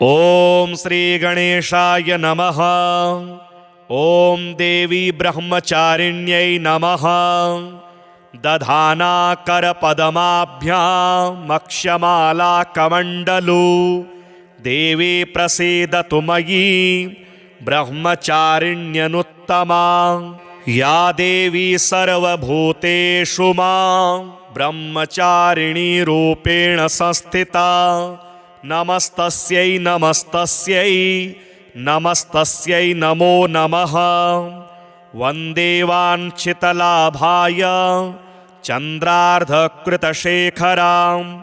ओम श्री गणेशाय नमः। ओम देवी ब्रह्मचारिण्यै नमः। दधाना करपदमाभ्यामक्षमाला कमण्डलू देवी प्रसीदतु मयि ब्रह्मचारिण्यनुत्तमा। या देवी सर्वभूतेषु मां ब्रह्मचारिणी रूपेण संस्थिता। नमस्तस्यै नमस्तस्यै नमस्तस्यै नमो नमः। वन्दे वाञ्छितलाभाय चन्द्रार्धकृतशेखरां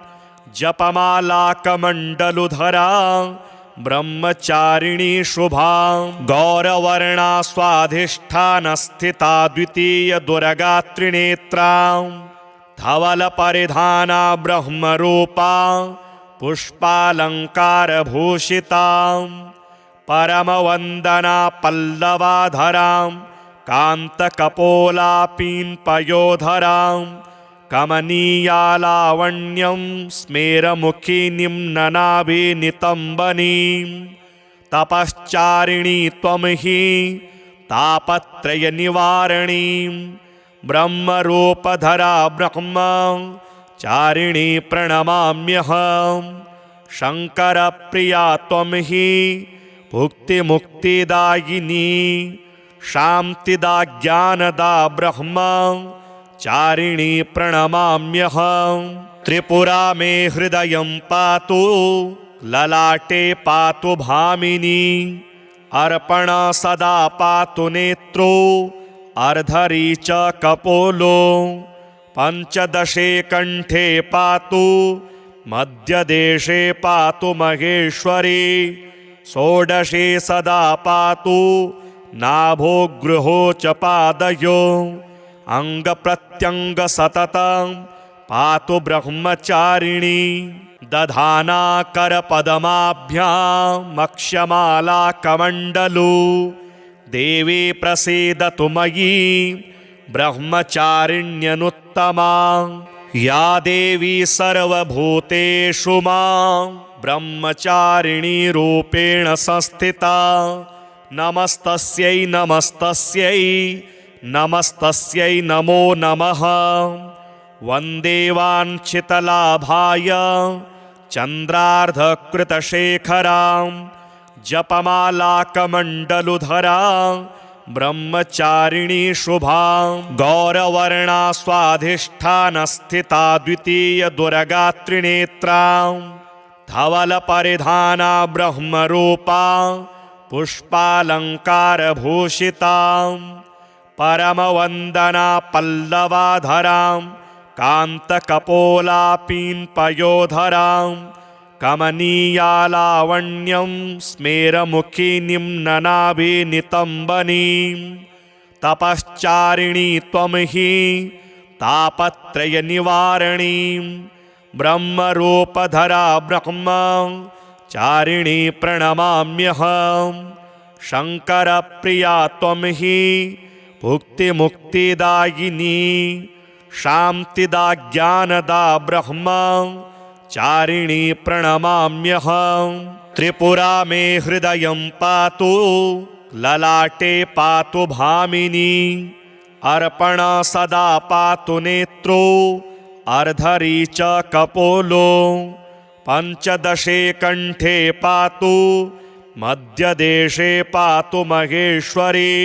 जपमालाकमण्डलुधरां ब्रह्मचारिणी शुभां। गौरवर्णा स्वाधिष्ठानस्थिता द्वितीयदुर्गात्रिनेत्रां धवलपरिधाना ब्रह्मरूपा पुष्पालङ्कारभूषितां परमवन्दना पल्लवाधरां कान्तकपोलापीन्पयोधरां कमनीयालावण्यं स्मेरमुखिनीं ननाभिनितम्बनीं। तपश्चारिणी त्वं हि तापत्रयनिवारणीं ब्रह्मरूपधरा ब्रह्मचारिणी प्रणमाम्यहं। शङ्करप्रिया त्वं हि भुक्तिमुक्तिदायिनी शान्तिदा ज्ञानदा ब्रह्मचारिणी प्रणमाम्यहं। त्रिपुरा मे हृदयं पातु ललाटे पातु भामिनी अर्पणा सदा पातु नेत्रो अर्धरी च कपोलो। पञ्चदशे कण्ठे पातु मध्यदेशे पातु महेश्वरी। षोडशे सदा पातु नाभो गृहो च पादयो। अङ्गप्रत्यङ्ग सततं पातु ब्रह्मचारिणी। दधाना करपदमाभ्यामक्षमाला कमण्डलू देवी प्रसीदतु मयि ब्रह्मचारिण्यनुत्तमा। या देवी सर्वभूतेषु मां ब्रह्मचारिणी रूपेण संस्थिता। नमस्तस्यै नमस्तस्यै नमस्तस्यै नमो नमः। वन्दे वाञ्छितलाभाय चन्द्रार्धकृतशेखरां जपमालाकमण्डलुधरां ब्रह्मचारिणी शुभां। गौरवर्णा स्वाधिष्ठानस्थिता द्वितीयदुर्गात्रिनेत्रां धवलपरिधाना ब्रह्मरूपा पुष्पालङ्कारभूषितां परमवन्दना पल्लवाधरां कान्तकपोलापीन्पयोधरां कमनीयालावण्यं स्मेरमुखिनीं ननाभिनितम्बनीं। तपश्चारिणी त्वं हि तापत्रयनिवारणीं ब्रह्मरूपधरा ब्रह्मचारिणी प्रणमाम्यहं। शङ्करप्रिया त्वं हि भुक्तिमुक्तिदायिनी शान्तिदा ज्ञानदा ब्रह्मचारिणी प्रणमाम्यहं। त्रिपुरा मे हृदयं पातु ललाटे पातु भामिनी अर्पणा सदा पातु नेत्रो अर्धरी च कपोलो। पञ्चदशे कण्ठे पातु मध्यदेशे पातु महेश्वरी।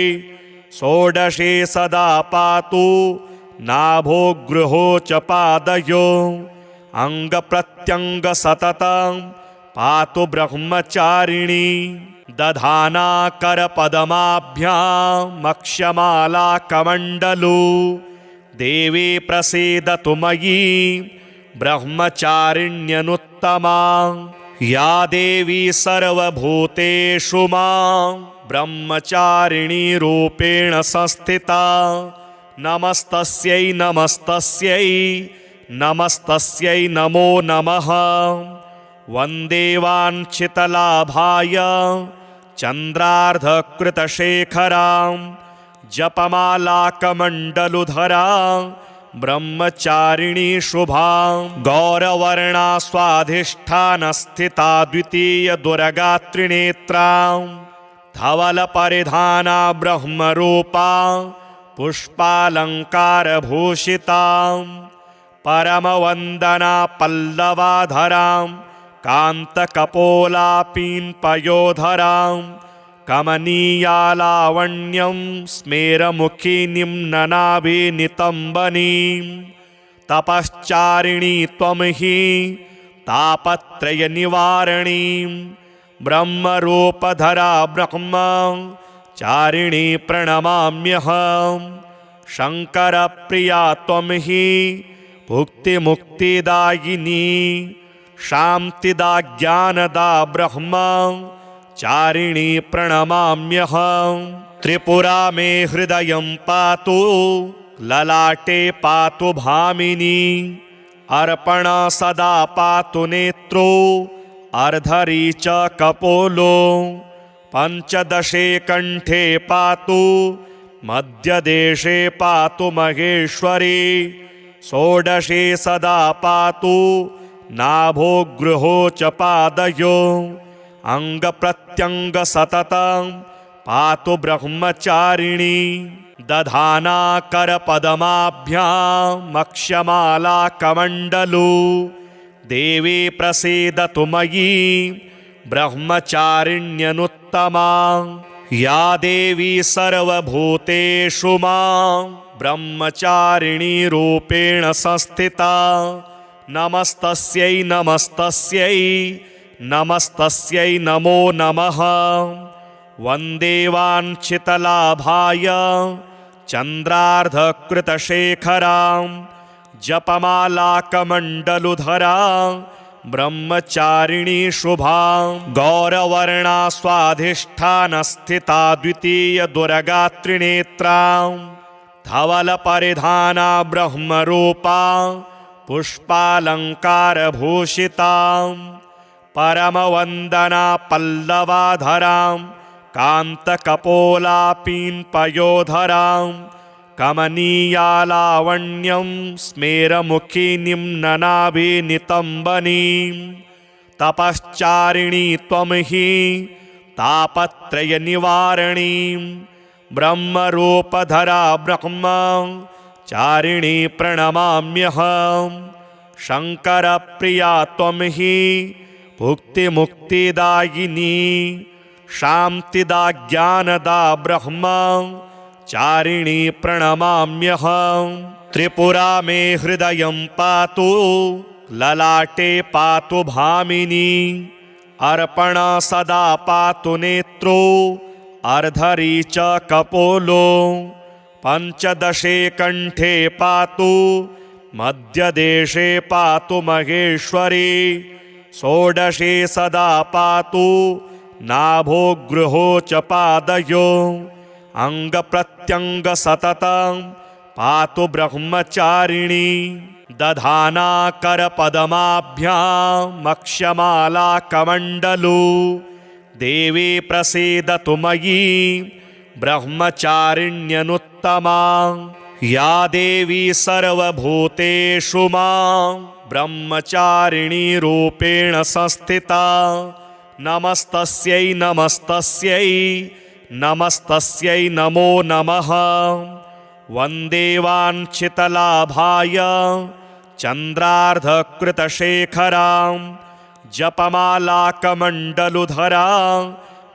षोडशे सदा पातु नाभो गृहो च पादयो। अङ्गप्रत्यङ्ग सततं पातु ब्रह्मचारिणी। दधाना करपदमाभ्यामक्षमाला कमण्डलू देवी प्रसीदतु मयि ब्रह्मचारिण्यनुत्तमा। या देवी सर्वभूतेषु मां ब्रह्मचारिणी रूपेण संस्थिता। नमस्तस्यै नमस्तस्यै नमस्तस्यै नमो नमः। वन्दे वाञ्छितलाभाय चन्द्रार्धकृतशेखरां जपमालाकमण्डलुधरां ब्रह्मचारिणी शुभा गौरवर्णा स्वाधिष्ठानस्थिता द्वितीय दुर्गात्रिनेत्रा धवल परिधाना ब्रह्मरूपा पुष्पालंकारभूषिता परमवंदना पल्लवाधरां कान्तकपोलापीन्पयोधरां कमनीयालावण्यं स्मेरमुखिनीं ननाभिनितम्बनीं तपश्चारिणी त्वं हि तापत्रयनिवारणीं ब्रह्मरूपधरा ब्रह्मचारिणी प्रणमाम्यहं शङ्करप्रिया त्वं हि भुक्तिमुक्तिदायिनी शान्तिदा ज्ञानदा ब्रह्मचारिणी प्रणमाम्यहं त्रिपुरा मे हृदयं पातु ललाटे पातु भामिनी अर्पण सदा पातु नेत्रो अर्धरी च कपोलो पंचदशे कंठे पातु मध्यदेशे पातु महेश्वरी षोडशे सदा पातु नाभो गृहो च पादयो अंगप्रत्यंग सततं पातु ब्रह्मचारिणी दधाना करपदमाभ्यामक्षमाला कमण्डलू देवी प्रसीदतु मयि ब्रह्मचारिण्यनुत्तमा या देवी सर्वभूतेषु मां ब्रह्मचारिणी रूपेण संस्थिता नमस्तस्यै नमस्तस्यै नमस्तस्यै नमो नमः वन्दे वाञ्छितलाभाय चन्द्रार्धकृतशेखरां जपमालाकमण्डलुधरां ब्रह्मचारिणी शुभां गौरवर्णा स्वाधिष्ठानस्थिता द्वितीय दुर्गात्रिनेत्रां धवलपरिधाना ब्रह्मरूपा पुष्पालंकारभूषितां परमवन्दना पल्लवाधरां कान्तकपोलापीन्पयोधरां कमनीयालावण्यं स्मेरमुखिनीं ननाभिनितम्बनीं तपश्चारिणी त्वं हि तापत्रयनिवारणीं ब्रह्मरूपधरा ब्रह्मचारिणी प्रणमाम्यहं शङ्करप्रिया त्वं हि भुक्तिमुक्तिदायिनी शान्तिदा ज्ञानदा ब्रह्मचारिणी प्रणमाम्यहं त्रिपुरा मे हृदयं पातु ललाटे पातु भामिनी अर्पण सदा पातु नेत्रो अर्धरी च कपोलो पंचदशे कंठे पातु मध्यदेशे पातु महेश्वरी षोडशे सदा पातु नाभो गृहो च पादयो अंगप्रत्यंग सततं पातु ब्रह्मचारिणी दधाना करपदमाभ्यामक्षमाला कमण्डलू देवी प्रसीदतु मयि ब्रह्मचारिण्यनुत्तमा या देवी सर्वभूतेषु मां ब्रह्मचारिणी रूपेण संस्थिता नमस्तस्यै नमस्तस्यै नमस्तस्यै नमो नमः वन्दे वाञ्छितलाभाय चन्द्रार्धकृतशेखरां जपमालाकमण्डलुधरां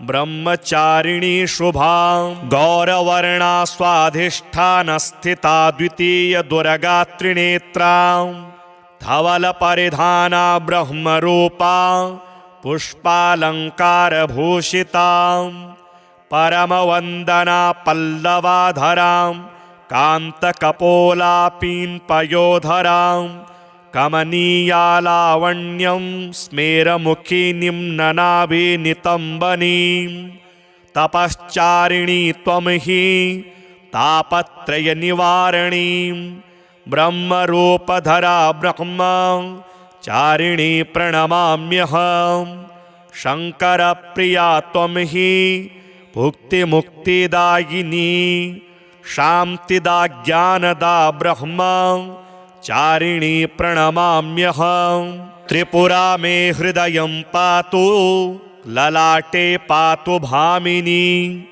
ब्रह्मचारिणी शुभां गौरवर्णा स्वाधिष्ठानस्थिता द्वितीय दुर्गात्रिनेत्रां धवलपरिधाना ब्रह्मरूपा पुष्पालंकारभूषितां परमवन्दना पल्लवाधरां कान्तकपोलापीन्पयोधरां कमनीयालावण्यं स्मेरमुखिनीं ननाभिनितम्बनीं तपश्चारिणी त्वं हि तापत्रयनिवारणीं ब्रह्मरूपधरा ब्रह्मचारिणी प्रणमाम्यहं शङ्करप्रिया त्वं हि भुक्तिमुक्तिदायिनी शान्तिदा ज्ञानदा ब्रह्मचारिणी प्रणमाम्यहं। त्रिपुरा मे हृदयं पातु ललाटे पातु भामिनी।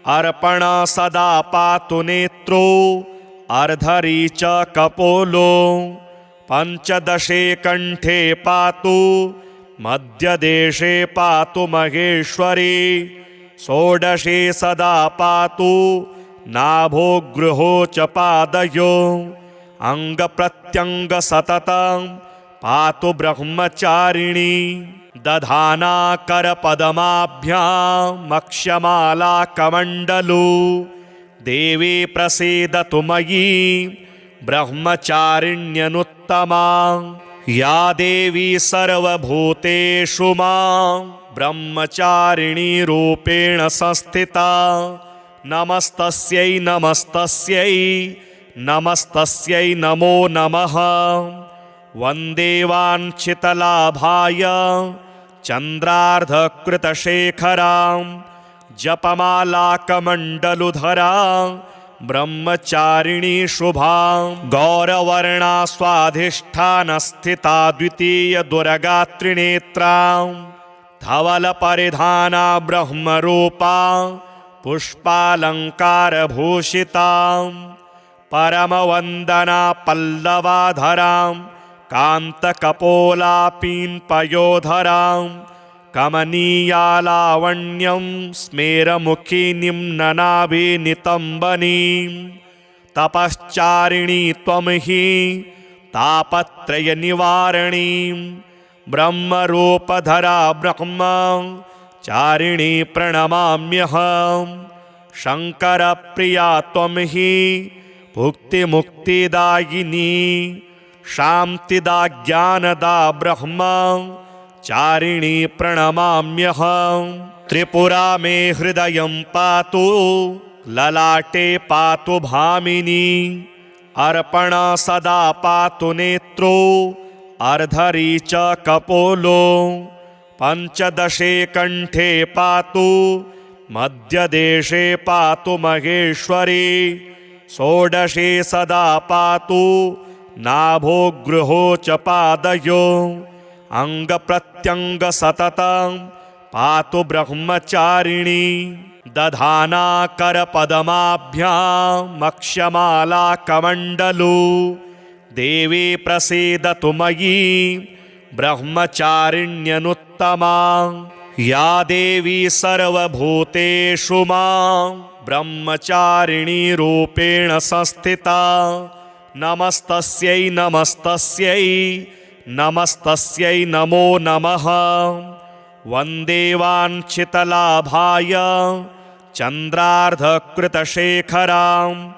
अर्पणा सदा पातु नेत्रो अर्धरी च कपोलो। पंचदशे कंठे पातु मध्यदेशे पातु महेश्वरी। षोडशे सदा पातु नाभो गृहो च पादयो। अंगप्रत्यंग सततं पातु ब्रह्मचारिणी। दधाना करपदमाभ्यामक्षमाला कमण्डलू। देवी प्रसीदतु मयि ब्रह्मचारिण्यनुत्तमा। या देवी सर्वभूतेषु मां ब्रह्मचारिणी रूपेण संस्थिता। नमस्तस्यै नमस्तस्यै नमस्तस्यै नमो नमः। वन्दे वाञ्छितलाभाय चन्द्रार्धकृतशेखरां। जपमालाकमण्डलुधरां ब्रह्मचारिणी शुभां। गौरवर्णा स्वाधिष्ठानस्थिता द्वितीयदुर्गा त्रिनेत्रां। धवलपरिधाना ब्रह्मरूपा पुष्पालङ्कारभूषितां। परमवन्दना पल्लवाधरां कान्तकपोलापीन्पयोधरां। कमनीयालावण्यं स्मेरमुखिनीं ननाभिनितम्बनीं। तपश्चारिणी त्वं हि तापत्रयनिवारणीं। ब्रह्मरूपधरा ब्रह्मचारिणी प्रणमाम्यहं। शङ्करप्रिया त्वं हि भुक्तिमुक्तिदायिनी। शान्तिदा ज्ञानदा ब्रह्मचारिणी प्रणमाम्यहं। त्रिपुरा मे हृदयं पातु ललाटे पातु भामिनी। अर्पणा सदा पातु नेत्रो अर्धरी च कपोलो। पंचदशे कंठे पातु मध्यदेशे पातु महेश्वरी। षोडशे सदा पातु नाभो गृहो च पादयो। अंगप्रत्यंग सततं पातु ब्रह्मचारिणी। दधाना करपदमाभ्यामक्षमाला कमण्डलू। देवी प्रसीदतु मयि ब्रह्मचारिण्यनुत्तमा। या देवी सर्वभूतेषु मां ब्रह्मचारिणी रूपेण संस्थिता। नमस्तस्यै नमस्तस्यै नमस्तस्यै नमो नमः। वन्दे वाञ्छितलाभाय चन्द्रार्धकृतशेखरां।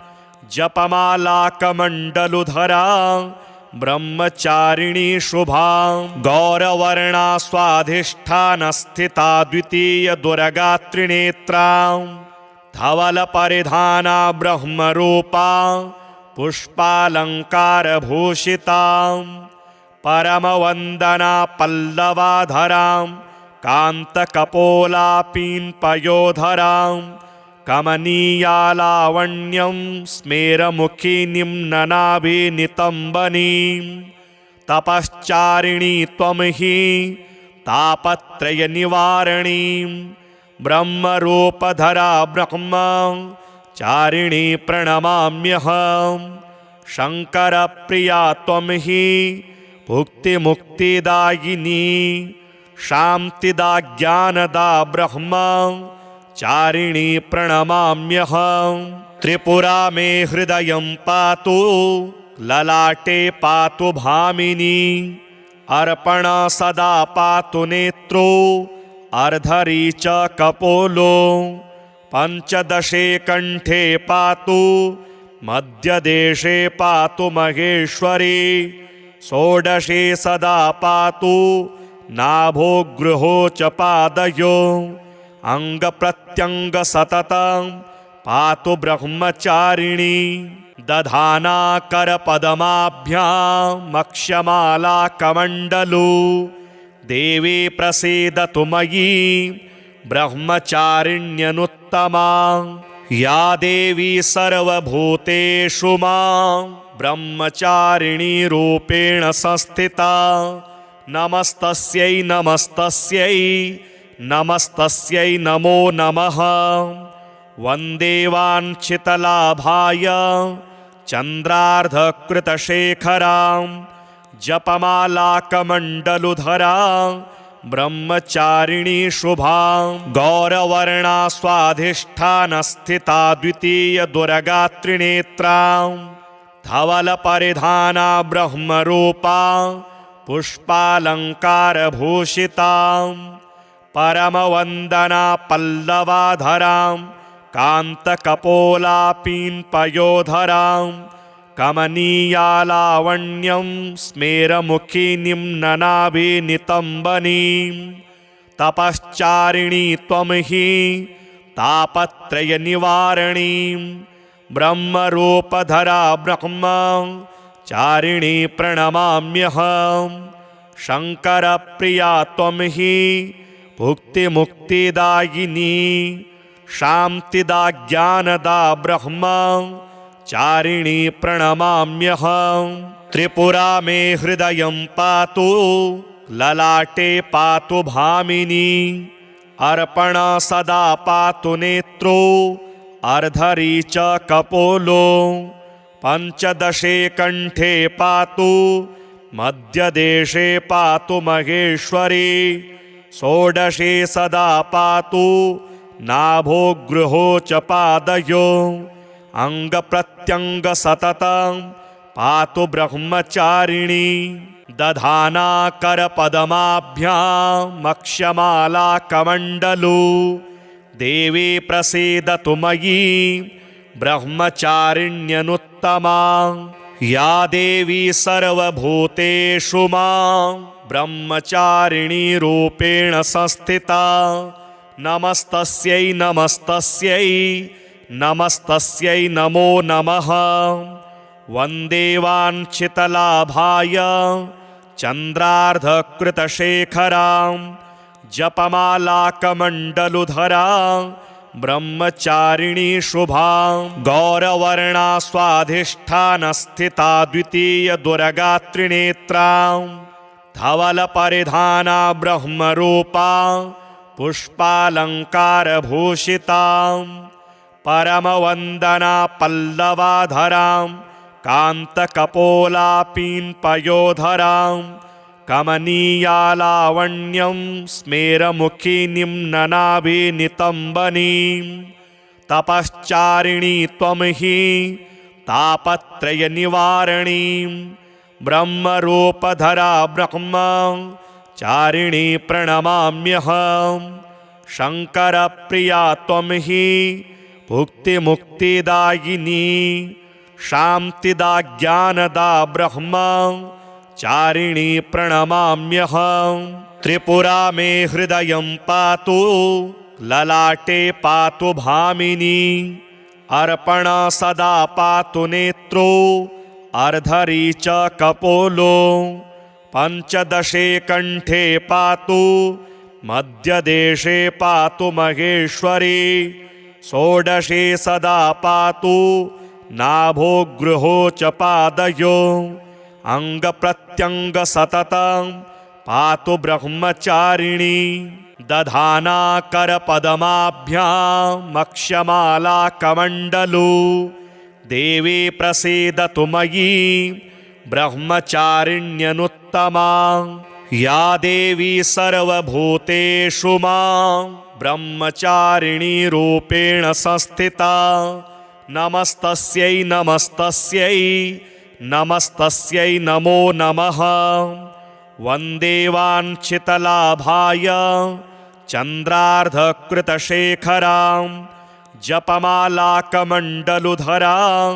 जपमालाकमण्डलुधरां ब्रह्मचारिणी शुभां। गौरवर्णा स्वाधिष्ठानस्थिता द्वितीयदुर्गा त्रिनेत्रां। धवलपरिधाना ब्रह्मरूपा पुष्पालङ्कारभूषितां। परमवन्दना पल्लवाधरां कान्तकपोलापीन्पयोधरां। कमनीयालावण्यं स्मेरमुखिनीं ननाभिनितम्बनीं। तपश्चारिणी त्वं हि तापत्रयनिवारणीं। ब्रह्मरूपधरा ब्रह्मचारिणी प्रणमाम्यहं। शङ्करप्रिया त्वं हि भुक्तिमुक्तिदायिनी। शान्तिदा ज्ञानदा ब्रह्मचारिणी प्रणमाम्यहं। त्रिपुरा मे हृदयं पातु ललाटे पातु भामिनी। अर्पणा सदा पातु नेत्रो अर्धरी च कपोलो। पंचदशे कंठे पातु मध्यदेशे पातु महेश्वरी। षोडशे सदा पातु नाभो गृहो च पादयो। अंगप्रत्यंग सततं पातु ब्रह्मचारिणी। दधाना करपदमाभ्यामक्षमाला कमण्डलू। देवी प्रसीदतु मयि ब्रह्मचारिण्यनुत्तमा। या देवी सर्वभूतेषु मां ब्रह्मचारिणी रूपेण संस्थिता नमस्तस्यै नमस्तस्यै नमस्तस्यै नमो नमः। वन्दे वाञ्छितलाभाय चन्द्रार्धकृतशेखरां जपमालाकमण्डलुधरां ब्रह्मचारिणी शुभां गौरवर्णा स्वाधिष्ठानस्थिता द्वितीयदुर्गात्रिनेत्रां धवलपरिधाना ब्रह्मरूपा पुष्पालङ्कारभूषितां परमवन्दना पल्लवाधरां कान्तकपोलापीन्पयोधरां कमनीयालावण्यं स्मेरमुखिनीं ननाभिनितम्बनीं तपश्चारिणी त्वं हि तापत्रयनिवारणीं ब्रह्मरूपधरा ब्रह्मचारिणी प्रणमाम्यहं। शङ्करप्रिया त्वं हि भुक्तिमुक्तिदायिनी शान्तिदा ज्ञानदा ब्रह्मचारिणी प्रणमाम्यहं। त्रिपुरा मे हृदयं पातु ललाटे पातु भामिनी अर्पण सदा पातु नेत्रो अर्धरी च कपोलो पंचदशे कंठे पातु मध्यदेशे पातु महेश्वरी षोडशे सदा पातु नाभो गृहो च पादयो अंगप्रत्यंग सततं पातु ब्रह्मचारिणी दधाना करपदमाभ्यामक्षमाला कमण्डलू देवी प्रसीदतु मयि ब्रह्मचारिण्यनुत्तमा। या देवी सर्वभूतेषु मां ब्रह्मचारिणी रूपेण संस्थिता नमस्तस्यै नमस्तस्यै नमस्तस्यै नमो नमः। वन्दे वाञ्छितलाभाय चन्द्रार्धकृतशेखरां जपमालाकमण्डलुधरां ब्रह्मचारिणी शुभां गौरवर्णा स्वाधिष्ठानस्थिता द्वितीयदुर्गात्रिनेत्रां धवलपरिधाना ब्रह्मरूपा पुष्पालङ्कारभूषितां परमवन्दना पल्लवाधरां कान्तकपोलापीन्पयोधरां कमनीयालावण्यं स्मेरमुखिनीं ननाभिनितम्बनीं तपश्चारिणी त्वं हि तापत्रयनिवारणीं ब्रह्मरूपधरा ब्रह्मचारिणी प्रणमाम्यहं। शङ्करप्रिया त्वं हि भुक्तिमुक्तिदायिनी शान्तिदा ज्ञानदा ब्रह्मचारिणी प्रणमाम्यहं। त्रिपुरा मे हृदयं पातु ललाटे पातु भामिनी अर्पण सदा पातु नेत्रो अर्धरी च कपोलो पंचदशे कंठे पातु मध्यदेशे पातु महेश्वरी षोडशे सदा पातु नाभो गृहो च पादयो अंगप्रत्यंग सततं पातु ब्रह्मचारिणी दधाना करपदमाभ्यामक्षमाला कमण्डलू देवी प्रसीदतु मयि ब्रह्मचारिण्यनुत्तमा। या देवी सर्वभूतेषु मां ब्रह्मचारिणी रूपेण संस्थिता नमस्तस्यै नमस्तस्यै नमस्तस्यै नमो नमः। वन्दे वाञ्छितलाभाय चन्द्रार्धकृतशेखरां जपमालाकमण्डलुधरां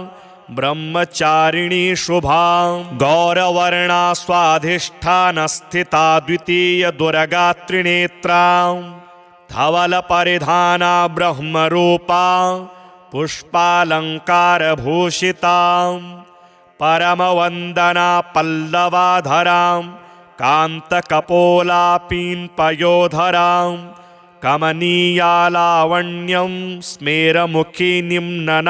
ब्रह्मचारिणी शुभां गौरवर्णा स्वाधिष्ठानस्थिता द्वितीयदुर्गात्रिनेत्रां धवलपरिधाना ब्रह्मरूपा पुष्पालङ्कारभूषितां परमवन्दना पल्लवाधरां कान्तकपोलापीन्पयोधरां कमनीयालावण्यं स्मेरमुखी निम्ननाभिनितम्बनीं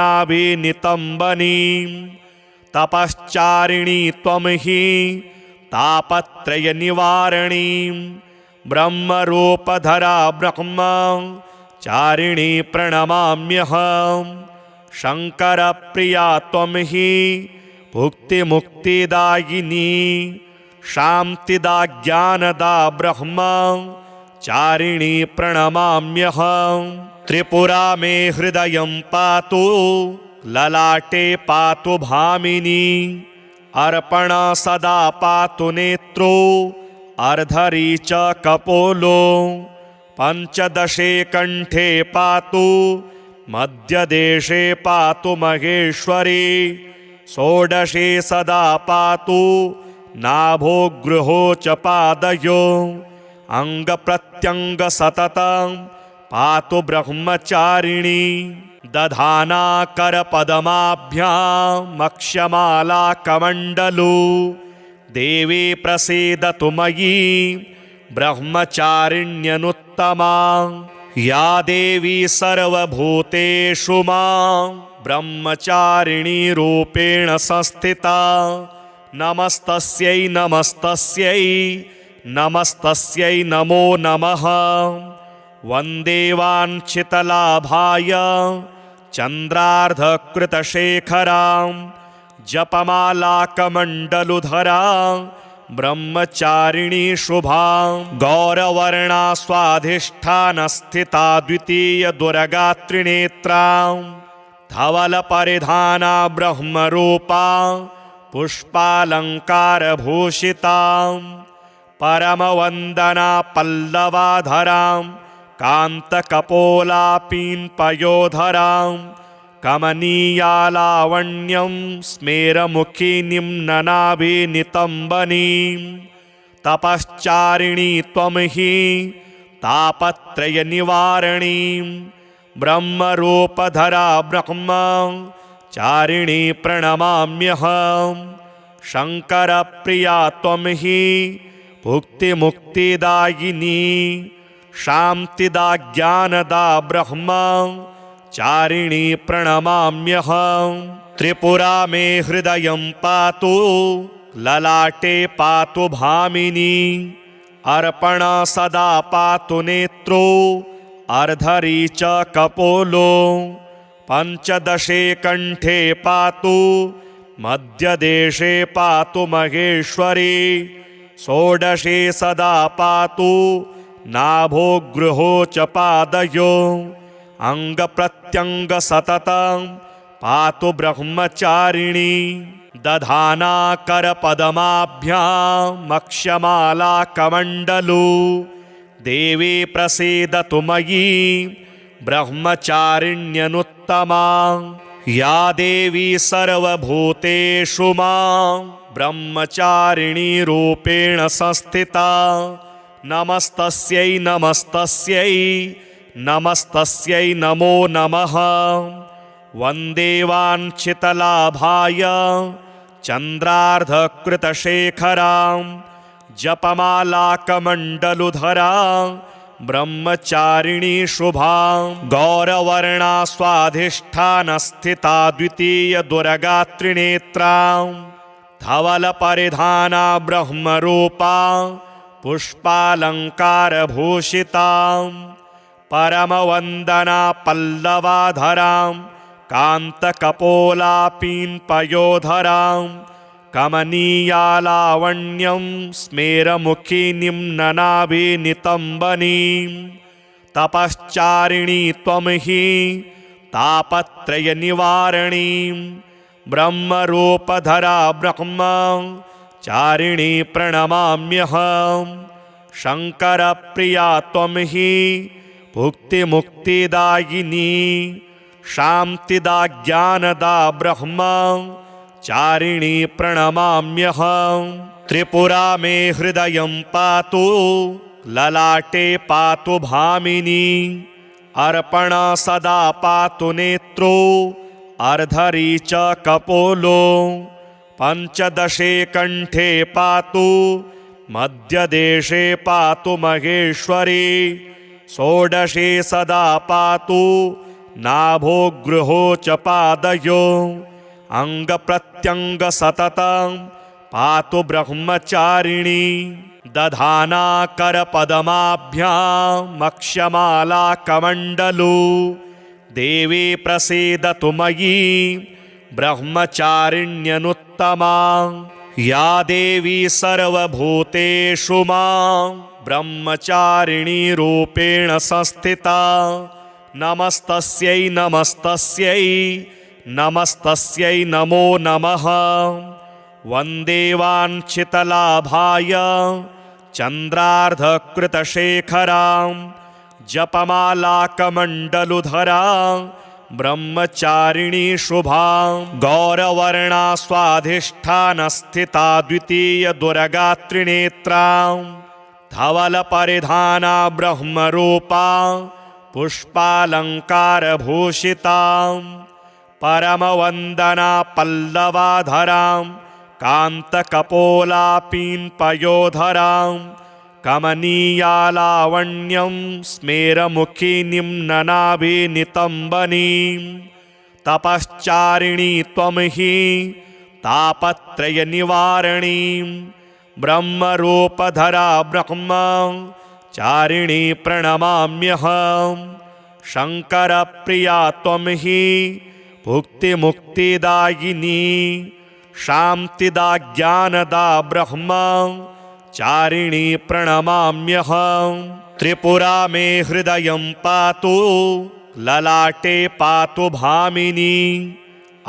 तपश्चारिणी त्वं हि तापत्रयनिवारणीं ब्रह्मरूपधरा ब्रह्मचारिणी प्रणमाम्यहं शङ्करप्रिया त्वं हि भुक्तिमुक्तिदायिनी शान्तिदा ज्ञानदा ब्रह्मचारिणी प्रणमाम्यहं त्रिपुरा मे हृदयं पातु ललाटे पातु भामिनी अर्पण सदा पातु नेत्रो अर्धरी च कपोलो पंचदशे कंठे पातु मध्यदेशे पातु महेश्वरी षोडशे सदा पातु नाभो गृहो च पादयो अंगप्रत्यंग सततं पातु ब्रह्मचारिणी दधाना करपदमाभ्यामक्षमाला कमण्डलू देवी प्रसीदतु मयि ब्रह्मचारिण्यनुत्तमा या देवी सर्वभूतेषु मां ब्रह्मचारिणी रूपेण संस्थिता नमस्तस्यै नमस्तस्यै नमस्तस्यै नमो नमः वन्दे वाञ्छितलाभाय चन्द्रार्धकृतशेखरां जपमालाकमण्डलुधरां ब्रह्मचारिणी शुभां गौरवर्णा स्वाधिष्ठानस्थिता द्वितीयदुर्गात्रिनेत्रां धवलपरिधाना ब्रह्मरूपा पुष्पालङ्कारभूषितां परमवन्दना पल्लवाधरां कान्तकपोलापीन्पयोधरां कमनीयालावण्यं स्मेरमुखी निम्ननाभिनितम्बनीं तपश्चारिणी त्वं हि तापत्रयनिवारणीं ब्रह्मरूपधरा ब्रह्मचारिणी प्रणमाम्यहं शङ्करप्रिया त्वं हि भुक्तिमुक्तिदायिनी शान्तिदा ज्ञानदा ब्रह्मचारिणी प्रणमाम्यहं त्रिपुरा मे हृदयं पातु ललाटे पातु भामिनी अर्पण सदा पातु नेत्रो अर्धरी च कपोलो पंचदशे कंठे पातु मध्यदेशे पातु महेश्वरी षोडशे सदा पातु नाभो गृहो च पादयो अंगप्रत्यंग सततं पातु ब्रह्मचारिणी दधाना करपदमाभ्यामक्षमाला कमण्डलू देवी प्रसीदतु मयि ब्रह्मचारिण्यनुत्तमा या देवी सर्वभूतेषु मां ब्रह्मचारिणी रूपेण संस्थिता नमस्तस्यै नमस्तस्यै नमस्तस्यै नमो नमः वन्दे वाञ्छितलाभाय चन्द्रार्धकृतशेखरां जपमालाकमण्डलुधरां ब्रह्मचारिणी शुभां गौरवर्णा स्वाधिष्ठानस्थिता द्वितीयदुर्गात्रिनेत्रां धवलपरिधाना ब्रह्मरूपा पुष्पालङ्कारभूषितां परमवन्दना पल्लवाधरां कान्तकपोलापीन्पयोधरां कमनीयालावण्यं स्मेरमुखी निम्ननाभिनितम्बनीं तपश्चारिणी त्वं हि तापत्रयनिवारणीं ब्रह्मरूपधरा ब्रह्मचारिणी प्रणमाम्यहं शङ्करप्रिया त्वं हि भुक्तिमुक्तिदायिनी शान्तिदा ज्ञानदा ब्रह्मचारिणी प्रणमाम्यहं त्रिपुरा मे हृदयं पातु ललाटे पातु भामिनी अर्पण सदा पातु नेत्रो अर्धरी च कपोलो पंचदशे कंठे पातु मध्यदेशे पातु महेश्वरी षोडशे सदा पातु नाभोगृहो च पादयो अङ्गप्रत्यङ्ग सततं पातु ब्रह्मचारिणी दधाना करपदमाभ्यामक्षमाला कमण्डलू देवी प्रसीदतु मयि ब्रह्मचारिण्यनुत्तमा या देवी सर्वभूतेषु मां ब्रह्मचारिणी रूपेण संस्थिता नमस्तस्यै नमस्तस्यै नमस्तस्यै नमो नमः वन्दे वाञ्छितलाभाय चन्द्रार्धकृतशेखरां जपमालाकमण्डलुधरां ब्रह्मचारिणी शुभां गौरवर्णा स्वाधिष्ठानस्थिता द्वितीयदुर्गात्रिनेत्रां धवलपरिधाना ब्रह्मरूपा पुष्पालङ्कारभूषितां परमवन्दना पल्लवाधरां कान्तकपोलापीन्पयोधरां कमनीयालावण्यं स्मेरमुखिनीं ननाभिनितम्बनीं तपश्चारिणी त्वं हि तापत्रयनिवारणीं ब्रह्मरूपधरा ब्रह्मचारिणी प्रणमाम्यहं शङ्करप्रिया त्वं हि भुक्तिमुक्तिदायिनी शान्तिदा ज्ञानदा ब्रह्मचारिणी प्रणमाम्यहं त्रिपुरा मे हृदयं पातु ललाटे पातु भामिनी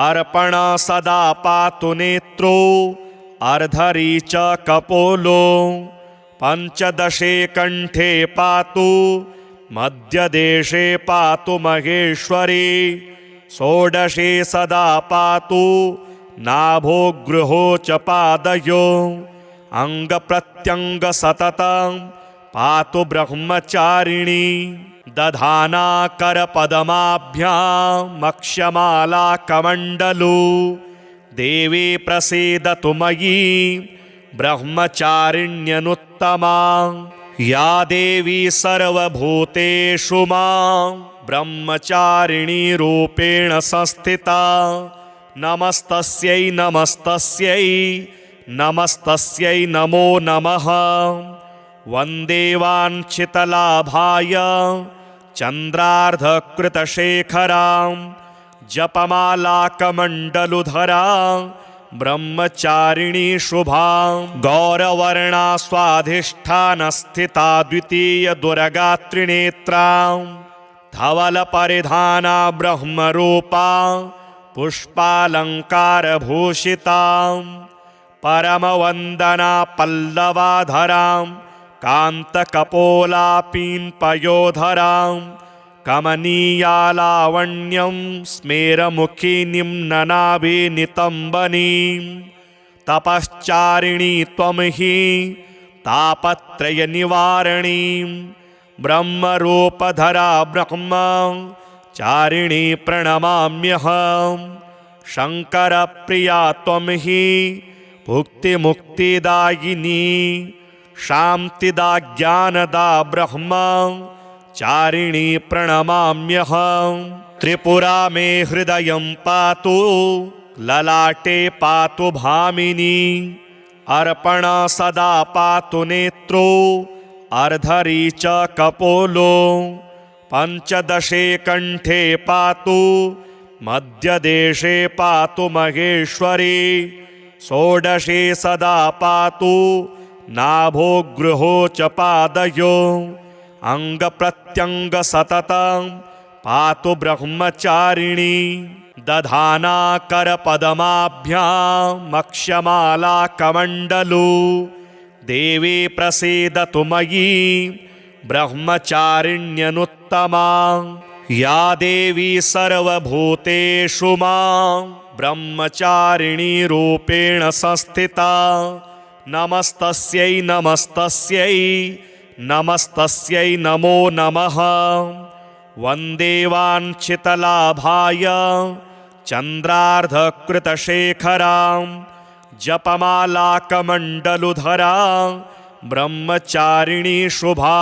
अर्पणा सदा पातु नेत्रो अर्धरी च कपोलो पञ्चदशे कण्ठे पातु मध्यदेशे पातु महेश्वरी षोडशे सदा पातु नाभोगृहो च पादयो अङ्गप्रत्यङ्ग सततं पातु ब्रह्मचारिणी दधाना करपदमाभ्यामक्षमाला कमण्डलू देवी प्रसीदतु मयि ब्रह्मचारिण्यनुत्तमा या देवी सर्वभूतेषु मां ब्रह्मचारिणी रूपेण संस्थिता नमस्तस्यै नमस्तस्यै नमस्तस्यै नमो नमः वन्दे वाञ्छितलाभाय चन्द्रार्धकृतशेखरां जपमालाकमण्डलुधरां ब्रह्मचारिणी शुभां गौरवर्णा स्वाधिष्ठानस्थिता द्वितीयदुर्गात्रिनेत्रां धवलपरिधाना ब्रह्मरूपा पुष्पालङ्कारभूषितां परमवन्दना पल्लवाधरां कान्तकपोलापीन्पयोधरां कमनीयालावण्यं स्मेरमुखिनीं ननाभिनितम्बनीं तपश्चारिणी त्वं हि तापत्रयनिवारणीं ब्रह्मरूपधरा ब्रह्मचारिणी प्रणमाम्यहं शङ्करप्रिया त्वं हि भुक्तिमुक्तिदायिनी शान्तिदा ज्ञानदा ब्रह्मचारिणी प्रणमाम्यहं त्रिपुरा मे हृदयं पातु ललाटे पातु भामिनी अर्पणा सदा पातु नेत्रो अर्धरी च कपोलो पञ्चदशे कण्ठे पातु मध्यदेशे पातु महेश्वरी षोडशे सदा पातु नाभोगृहो च पादयो अङ्गप्रत्यङ्ग सततं पातु ब्रह्मचारिणी दधाना करपदमाभ्यामक्षमाला कमण्डलू देवी प्रसीदतु मयि ब्रह्मचारिण्यनुत्तमा या देवी सर्वभूतेषु मां ब्रह्मचारिणी रूपेण संस्थिता नमस्तस्यै नमस्तस्यै नमस्तस्यै नमो नमः वन्दे वाञ्छितलाभाय चन्द्रार्धकृतशेखरां जपमालाकमण्डलुधरां ब्रह्मचारिणी शुभा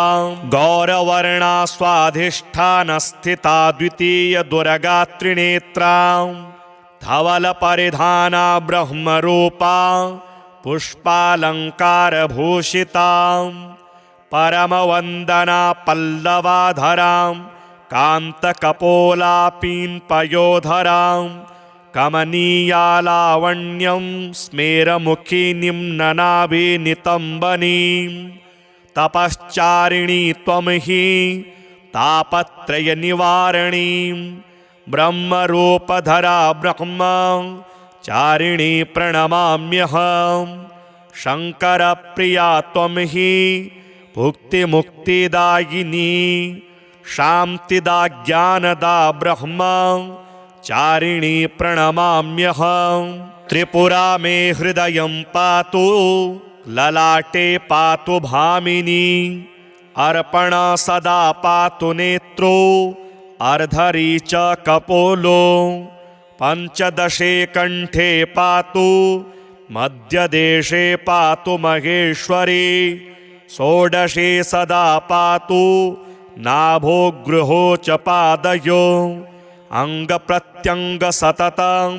गौरवर्णा स्वाधिष्ठानस्थिता द्वितीय दुर्गात्रिनेत्रा धवलपरिधाना ब्रह्मरूपा पुष्पालङ्कारभूषिता परमवन्दना पल्लवाधरां कान्तकपोलापीन्पयोधरां कमनीयालावण्यं स्मेरमुखिनीं ननाभिनितम्बनीं तपश्चारिणी त्वं हि तापत्रयनिवारणीं ब्रह्मरूपधरा ब्रह्मचारिणी प्रणमाम्यहं शङ्करप्रिया त्वं हि भुक्तिमुक्तिदायिनी शान्तिदा ज्ञानदा ब्रह्मचारिणी प्रणमाम्यहं त्रिपुरा मे हृदयं पातु ललाटे पातु भामिनी अर्पण सदा पातु नेत्रो अर्धरी च कपोलो पंचदशे कंठे पातु मध्यदेशे पातु महेश्वरी षोडशे सदा पातु नाभो गृहो च पादयो अंगप्रत्यंग सततं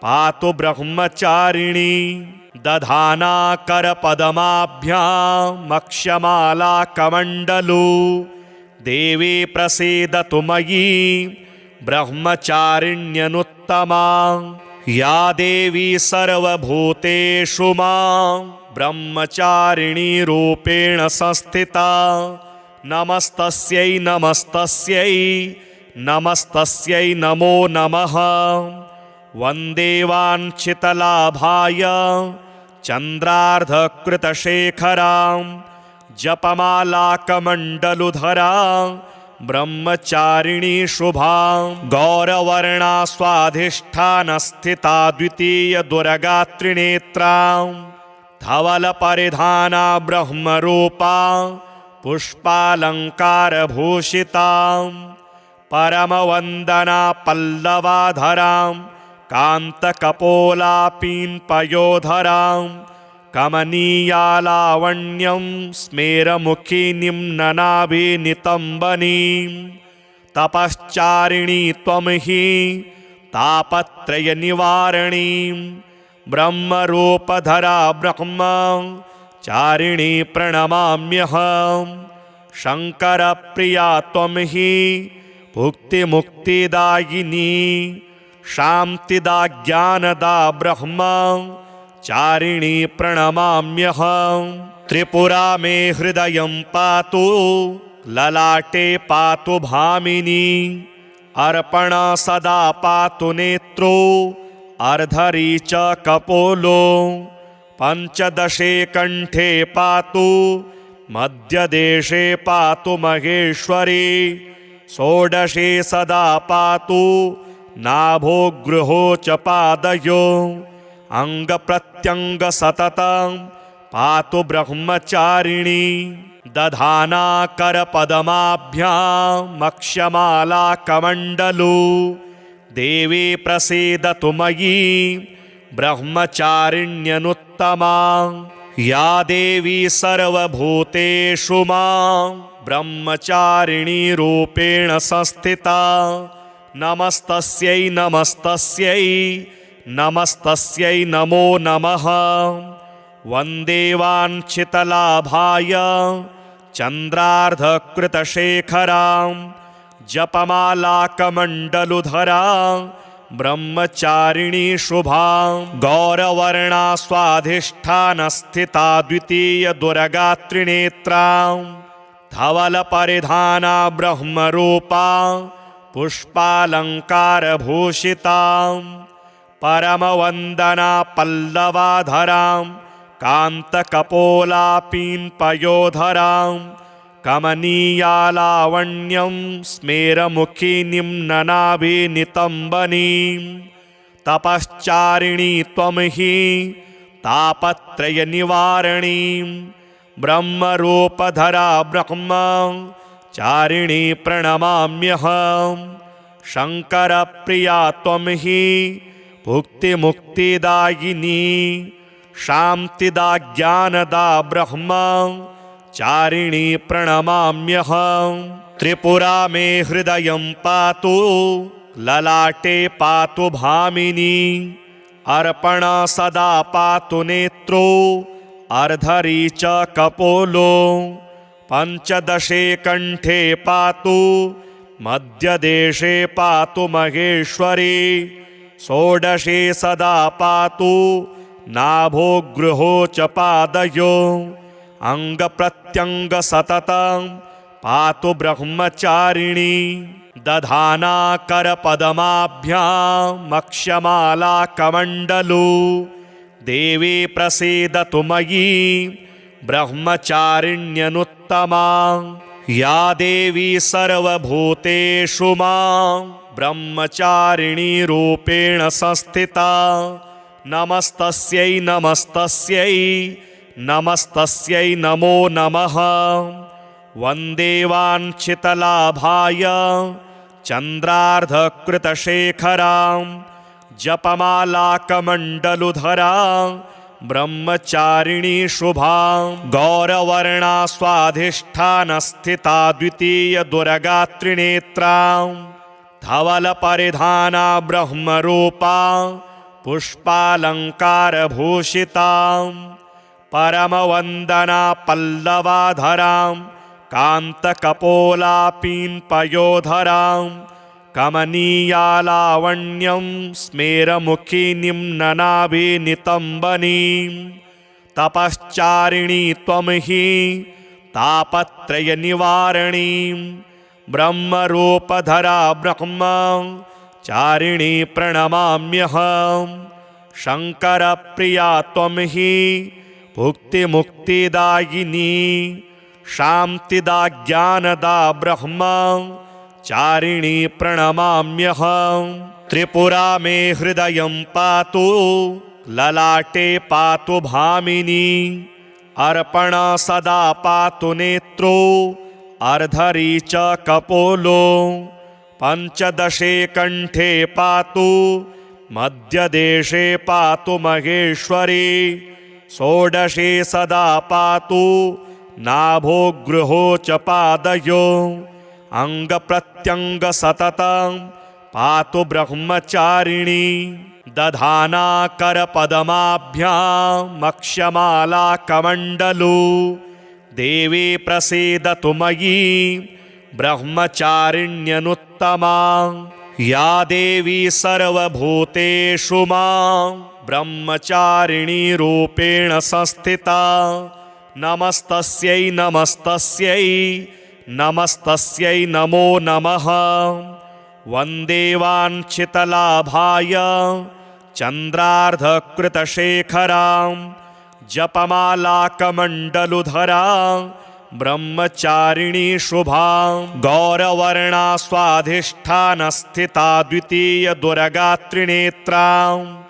पातु ब्रह्मचारिणी दधाना करपदमाभ्यामक्षमाला कमण्डलू देवी प्रसीदतु मयि ब्रह्मचारिण्यनुत्तमा या देवी सर्वभूतेषु मां ब्रह्मचारिणी रूपेण संस्थिता नमस्तस्यै नमस्तस्यै नमस्तस्यै नमो नमः वन्दे वाञ्छितलाभाय चन्द्रार्धकृतशेखरां जपमालाकमण्डलुधरा ब्रह्मचारिणी शुभा गौरवर्णा स्वाधिष्ठानस्थिता द्वितीय दुर्गात्रिनेत्रा धवलपरिधाना ब्रह्मरूपा पुष्पालङ्कारभूषिता परमवन्दना पल्लवाधरां कान्तकपोलापीन्पयोधरां कमनीयालावण्यं स्मेरमुखिनीं ननाभिनितम्बनीं तपश्चारिणी त्वं हि तापत्रयनिवारणीं ब्रह्मरूपधरा ब्रह्मचारिणी प्रणमाम्यहं शङ्करप्रिया त्वं हि भुक्तिमुक्तिदायिनी शान्तिदा ज्ञानदा ब्रह्मचारिणी प्रणमाम्यहं त्रिपुरा मे हृदयं पातु ललाटे पातु भामिनी अर्पण सदा पातु नेत्रो अर्धरी च कपोलो पंचदशे कंठे पातु मध्यदेशे पातु महेश्वरी षोडशे सदा पातु नाभो गृहो च पादयो अंगप्रत्यंग सततं पातु ब्रह्मचारिणी दधाना करपदमाभ्यामक्षमाला कमण्डलू देवी प्रसीदतु मयि ब्रह्मचारिण्यनुत्तमा या देवी सर्वभूतेषु मां ब्रह्मचारिणी रूपेण संस्थिता नमस्तस्यै नमस्तस्यै नमस्तस्यै नमो नमः वन्दे वाञ्छितलाभाय चन्द्रार्धकृतशेखरां जपमालाकमण्डलुधरा ब्रह्मचारिणी शुभा गौरवर्णा स्वाधिष्ठानस्थिता द्वितीय दुर्गात्रिनेत्रा धवलपरिधाना ब्रह्मरूपा पुष्पालङ्कारभूषिता परमवन्दना पल्लवाधरां कान्तकपोलापीन्पयोधरां कमनीयालावण्यं स्मेरमुखिनीं ननाभिनितम्बनीं तपश्चारिणी त्वं हि तापत्रयनिवारणीं ब्रह्मरूपधरा ब्रह्मचारिणी प्रणमाम्यहं शङ्करप्रिया त्वं हि भुक्तिमुक्तिदायिनी शान्तिदा ज्ञानदा ब्रह्मचारिणी प्रणमाम्यहम्। त्रिपुरा मे हृदयं पातु ललाटे पातु भामिनी। अर्पणा सदा पातु नेत्रो अर्धरी च कपोलो। पञ्चदशे कण्ठे पातु मध्यदेशे पातु महेश्वरी। षोडशे सदा पातु नाभो गृहो च पादयो। अङ्गप्रत्यङ्ग सततं पातु ब्रह्मचारिणी। दधाना करपदमाभ्यामक्षमाला कमण्डलू। देवी प्रसीदतु मयि ब्रह्मचारिण्यनुत्तमा। या देवी सर्वभूतेषु मां ब्रह्मचारिणी रूपेण संस्थिता। नमस्तस्यै नमस्तस्यै नमस्तस्यै नमो नमः। वन्दे वाञ्छितलाभाय चन्द्रार्धकृतशेखरां। जपमालाकमण्डलुधरां ब्रह्मचारिणी शुभां। गौरवर्णा स्वाधिष्ठानस्थिता द्वितीयदुर्गात्रिनेत्रां। धवलपरिधाना ब्रह्मरूपा पुष्पालङ्कारभूषितां। परमवन्दना पल्लवाधरां कान्तकपोलापीन्पयोधरां। कमनीयालावण्यं स्मेरमुखिनीं ननाभिनितम्बनीं। तपश्चारिणी त्वं हि तापत्रयनिवारणीं। ब्रह्मरूपधरा ब्रह्मचारिणी प्रणमाम्यहम्। शङ्करप्रिया त्वं हि भुक्तिमुक्तिदायिनी। शान्तिदा ज्ञानदा ब्रह्मचारिणी प्रणमाम्यहम्। त्रिपुरा मे हृदयं पातु ललाटे पातु भामिनी। अर्पणा सदा पातु नेत्रो अर्धरी च कपोलो। पञ्चदशे कण्ठे पातु मध्यदेशे पातु महेश्वरी। षोडशे सदा पातु नाभो गृहो च पादयो। अङ्गप्रत्यङ्ग सततं पातु ब्रह्मचारिणी। दधाना करपदमाभ्यामक्षमाला कमण्डलू। देवी प्रसीदतु मयि ब्रह्मचारिण्यनुत्तमा। या देवी सर्वभूतेषु मां ब्रह्मचारिणी रूपेण संस्थिता। नमस्तस्यै नमस्तस्यै नमस्तस्यै नमो नमः। वन्दे वाञ्छितलाभाय चन्द्रार्धकृतशेखरां। जपमालाकमण्डलुधरां ब्रह्मचारिणी शुभां। गौरवर्णा स्वाधिष्ठानस्थिता द्वितीयदुर्गात्रिनेत्रां।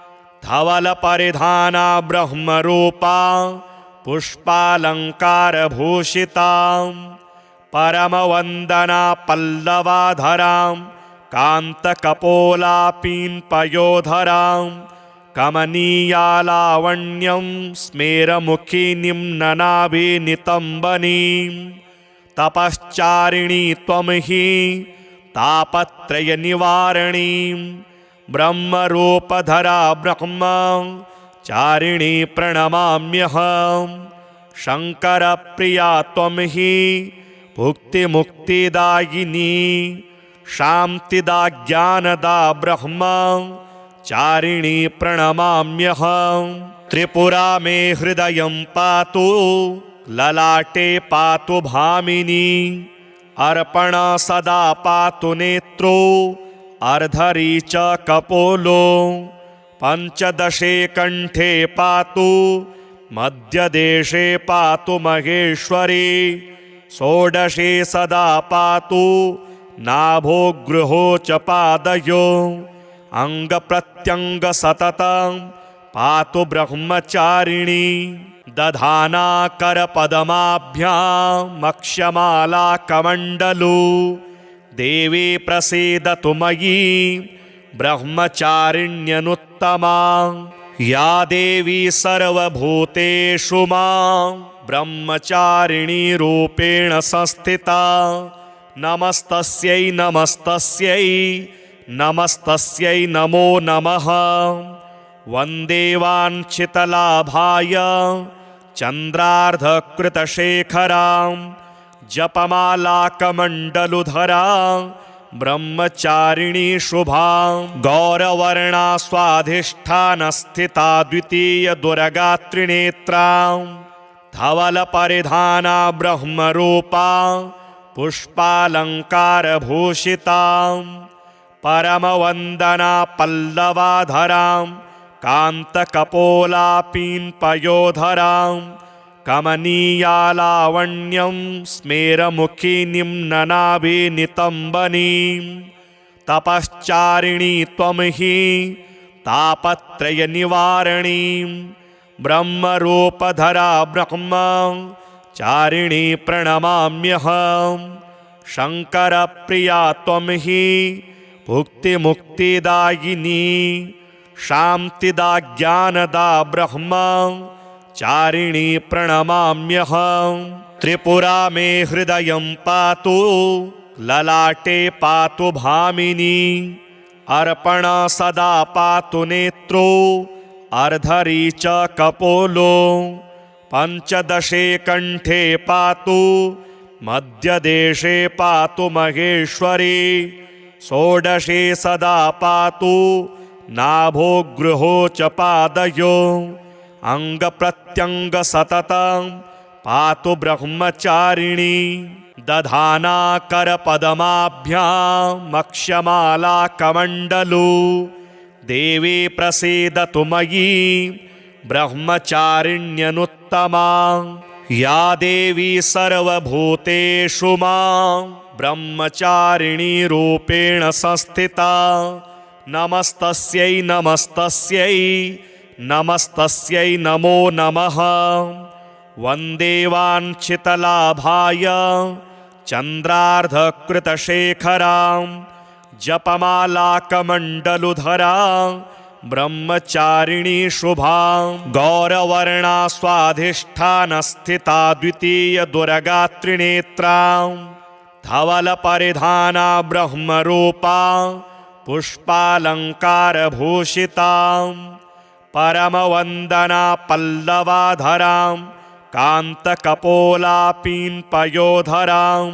धवलपरिधाना ब्रह्मरूपा पुष्पालङ्कारभूषितां। परमवन्दना पल्लवाधरां कान्तकपोलापीन्पयोधरां। कमनीयालावण्यं स्मेरमुखिनीं ननाभिनितम्बनीं। तपश्चारिणी त्वं हि तापत्रयनिवारणीं। ब्रह्मरूपधरा ब्रह्मचारिणी प्रणमाम्यहम्। शङ्करप्रिया त्वं हि भुक्तिमुक्तिदायिनी। शान्तिदा ज्ञानदा ब्रह्मचारिणी प्रणमाम्यहम्। त्रिपुरा मे हृदयं पातु ललाटे पातु भामिनी। अर्पणा सदा पातु नेत्रो अर्धरी च कपोलो। पञ्चदशे कण्ठे पातु मध्यदेशे पातु महेश्वरी। षोडशे सदा पातु नाभो गृहो च पादयो। अङ्गप्रत्यङ्ग सततं पातु ब्रह्मचारिणी। दधाना करपदमाभ्यामक्षमाला कमण्डलू। देवी प्रसीदतु मयि ब्रह्मचारिण्यनुत्तमा। या देवी सर्वभूतेषु मां ब्रह्मचारिणी रूपेण संस्थिता नमस्तस्यै नमस्तस्यै नमस्तस्यै नमो नमः। वन्दे वाञ्छितलाभाय चन्द्रार्धकृतशेखरां जपमालाकमण्डलुधरां ब्रह्मचारिणी शुभां गौरवर्णा स्वाधिष्ठानस्थिता द्वितीयदुर्गात्रिनेत्रां धवलपरिधाना ब्रह्मरूपा पुष्पालङ्कारभूषितां परमवन्दना पल्लवाधरां कान्तकपोलापीन्पयोधरां कमनीयालावण्यं स्मेरमुखिनीं ननाभिनितम्बनीं तपश्चारिणी त्वं हि तापत्रयनिवारणीं ब्रह्मरूपधरा ब्रह्मचारिणी प्रणमाम्यहं। शङ्करप्रिया त्वं हि भुक्तिमुक्तिदायिनी शान्तिदा ज्ञानदा ब्रह्मचारिणी प्रणमाम्यहं। त्रिपुरा मे हृदयं पातु ललाटे पातु भामिनी अर्पणा सदा पातु नेत्रो अर्धरी च कपोलो पञ्चदशे कण्ठे पातु मध्यदेशे पातु महेश्वरी षोडशे सदा पातु नाभो गृहो च पादयो अङ्गप्रत्यङ्ग सततं पातु ब्रह्मचारिणी दधाना करपदमाभ्यामक्षमाला कमण्डलु देवी प्रसीदतु मयि ब्रह्मचारिण्यनुत्तमा। या देवी सर्वभूतेषु मां ब्रह्मचारिणी रूपेण संस्थिता नमस्तस्यै नमस्तस्यै नमस्तस्यै नमो नमः। वन्दे वाञ्छितलाभाय चन्द्रार्धकृतशेखरां जपमालाकमण्डलुधरां ब्रह्मचारिणी शुभां गौरवर्णा स्वाधिष्ठानस्थिता द्वितीयदुर्गात्रिनेत्रां धवलपरिधाना ब्रह्मरूपा पुष्पालङ्कारभूषितां परमवन्दना पल्लवाधरां कान्तकपोलापीन्पयोधरां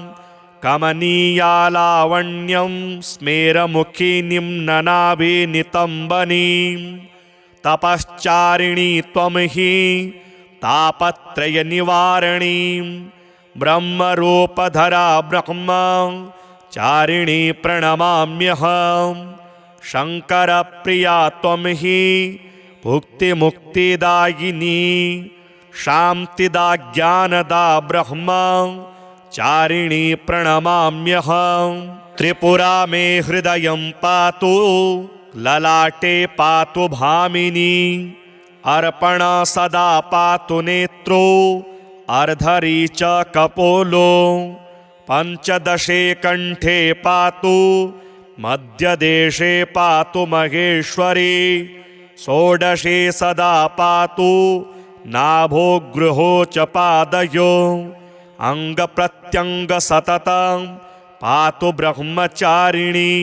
कमनीयालावण्यं स्मेरमुखिनीं ननाभिनितम्बनीं तपश्चारिणी त्वं हि तापत्रयनिवारणीं ब्रह्मरूपधरा ब्रह्मचारिणी प्रणमाम्यहं। शङ्करप्रिया त्वं हि भुक्तिमुक्तिदायिनी शान्तिदा ज्ञानदा ब्रह्मचारिणी प्रणमाम्यहं। त्रिपुरा मे हृदयं पातु ललाटे पातु भामिनी अर्पणा सदा पातु नेत्रो अर्धरी च कपोलो पञ्चदशे कण्ठे पातु मध्यदेशे पातु महेश्वरी षोडशे सदा पातु नाभो गृहो च पादयो अङ्गप्रत्यङ्ग सततं पातु ब्रह्मचारिणी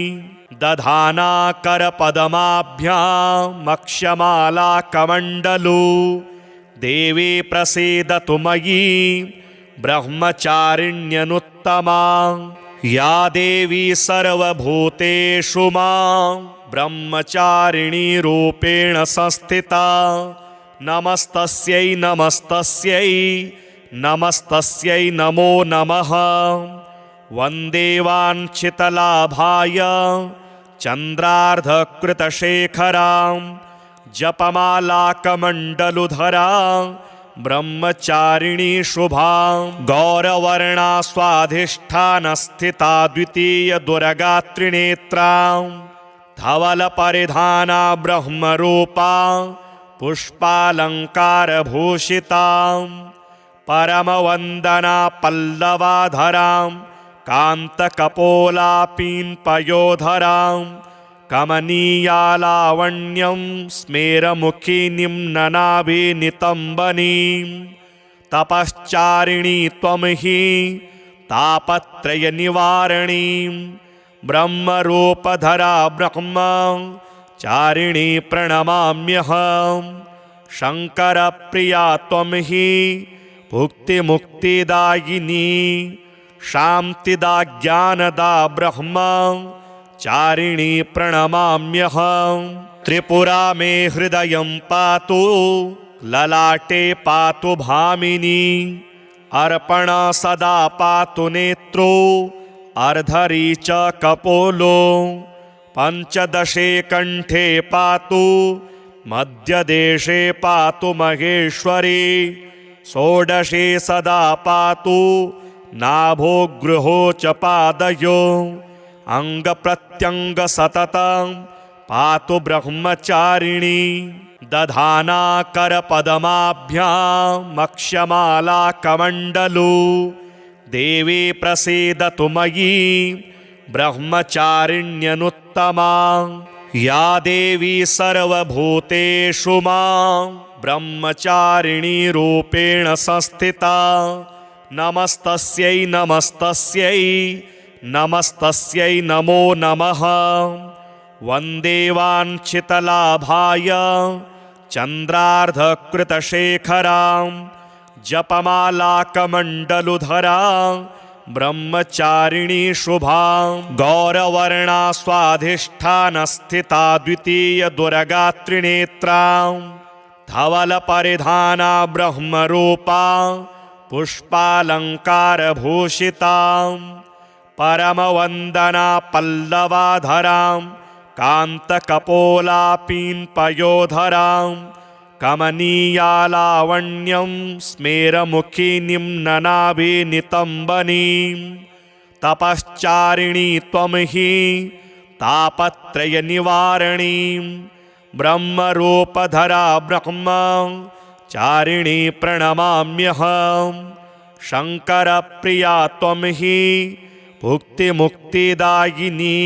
दधाना करपदमाभ्यामक्षमाला कमण्डलु देवी प्रसीदतु मयि ब्रह्मचारिण्यनुत्तमा। या देवी सर्वभूतेषु मां ब्रह्मचारिणी रूपेण संस्थिता नमस्तस्यै नमस्तस्यै नमस्तस्यै नमो नमः। वन्दे वाञ्छितलाभाय चन्द्रार्धकृतशेखरां जपमालाकमण्डलुधरां ब्रह्मचारिणी शुभां गौरवर्णा स्वाधिष्ठानस्थिता द्वितीयदुर्गात्रिनेत्रां धवलपरिधाना ब्रह्मरूपा पुष्पालङ्कारभूषितां परमवन्दना पल्लवाधरां कान्तकपोलापीन्पयोधरां कमनीयालावण्यं स्मेरमुखिनीं ननाभिनितम्बनीं तपश्चारिणी त्वं हि तापत्रयनिवारणीं ब्रह्मरूपधरा ब्रह्मचारिणी प्रणमाम्यहम् शङ्करप्रिया त्वं हि भुक्तिमुक्तिदायिनी शान्तिदा ज्ञानदा ब्रह्मचारिणी प्रणमाम्यहम् त्रिपुरा मे हृदयं पातु ललाटे पातु भामिनी अर्पणा सदा पातु नेत्रो अर्धरी च कपोलो पञ्चदशे कण्ठे पातु मध्यदेशे पातु महेश्वरी षोडशे सदा पातु नाभो गृहो च पादयो अङ्गप्रत्यङ्ग सततं पातु ब्रह्मचारिणी दधाना करपदमाभ्यामक्षमाला कमण्डलू देवी प्रसीदतु मयि ब्रह्मचारिण्यनुत्तमा या देवी सर्वभूतेषु मां ब्रह्मचारिणी रूपेण संस्थिता नमस्तस्यै नमस्तस्यै नमस्तस्यै नमो नमः वन्दे वाञ्छितलाभाय चन्द्रार्धकृतशेखरां जपमालाकमण्डलुधरां ब्रह्मचारिणी शुभां गौरवर्णा स्वाधिष्ठानस्थिता द्वितीयदुर्गा त्रिनेत्रां धवलपरिधाना ब्रह्मरूपा पुष्पालङ्कारभूषितां परमवन्दना पल्लवाधरां कान्तकपोलापीन्पयोधरां कमनीयालावण्यं स्मेरमुखिनीं ननाभिनितम्बनीं तपश्चारिणी त्वं हि तापत्रयनिवारणीं ब्रह्मरूपधरा ब्रह्मचारिणी प्रणमाम्यहम् शङ्करप्रिया त्वं हि भुक्तिमुक्तिदायिनी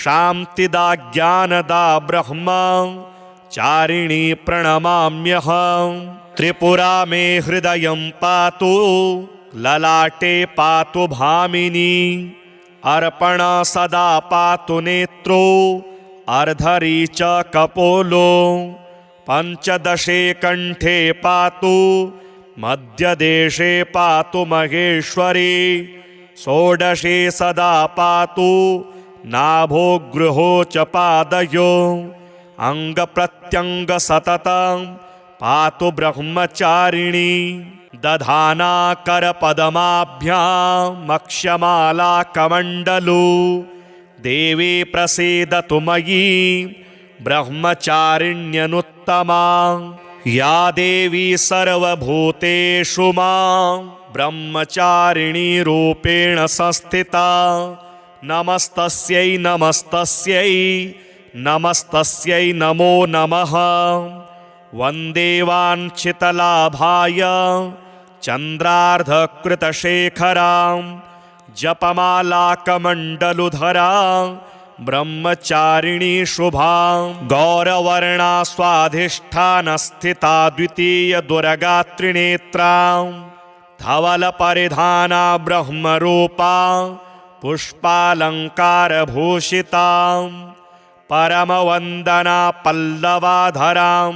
शान्तिदा ज्ञानदा ब्रह्मचारिणी प्रणमाम्यहम् त्रिपुरा मे हृदयं पातु ललाटे पातु भामिनी अर्पणा सदा पातु नेत्रो अर्धरी च कपोलो पञ्चदशे कण्ठे पातु मध्यदेशे पातु महेश्वरी षोडशे सदा पातु नाभो गृहो च पादयो अङ्गप्रत्यङ्ग सततं पातु ब्रह्मचारिणी दधाना करपदमाभ्यामक्षमाला कमण्डलू देवी प्रसीदतु मयि ब्रह्मचारिण्यनुत्तमा या देवी सर्वभूतेषु मां ब्रह्मचारिणी रूपेण संस्थिता नमस्तस्यै नमस्तस्यै नमस्तस्यै नमो नमः वन्दे वाञ्छितलाभाय चन्द्रार्धकृतशेखरां जपमालाकमण्डलुधरां ब्रह्मचारिणी शुभां गौरवर्णा स्वाधिष्ठानस्थिता द्वितीयदुर्गा त्रिनेत्रां धवलपरिधाना ब्रह्मरूपा पुष्पालङ्कारभूषितां परमवन्दना पल्लवाधरां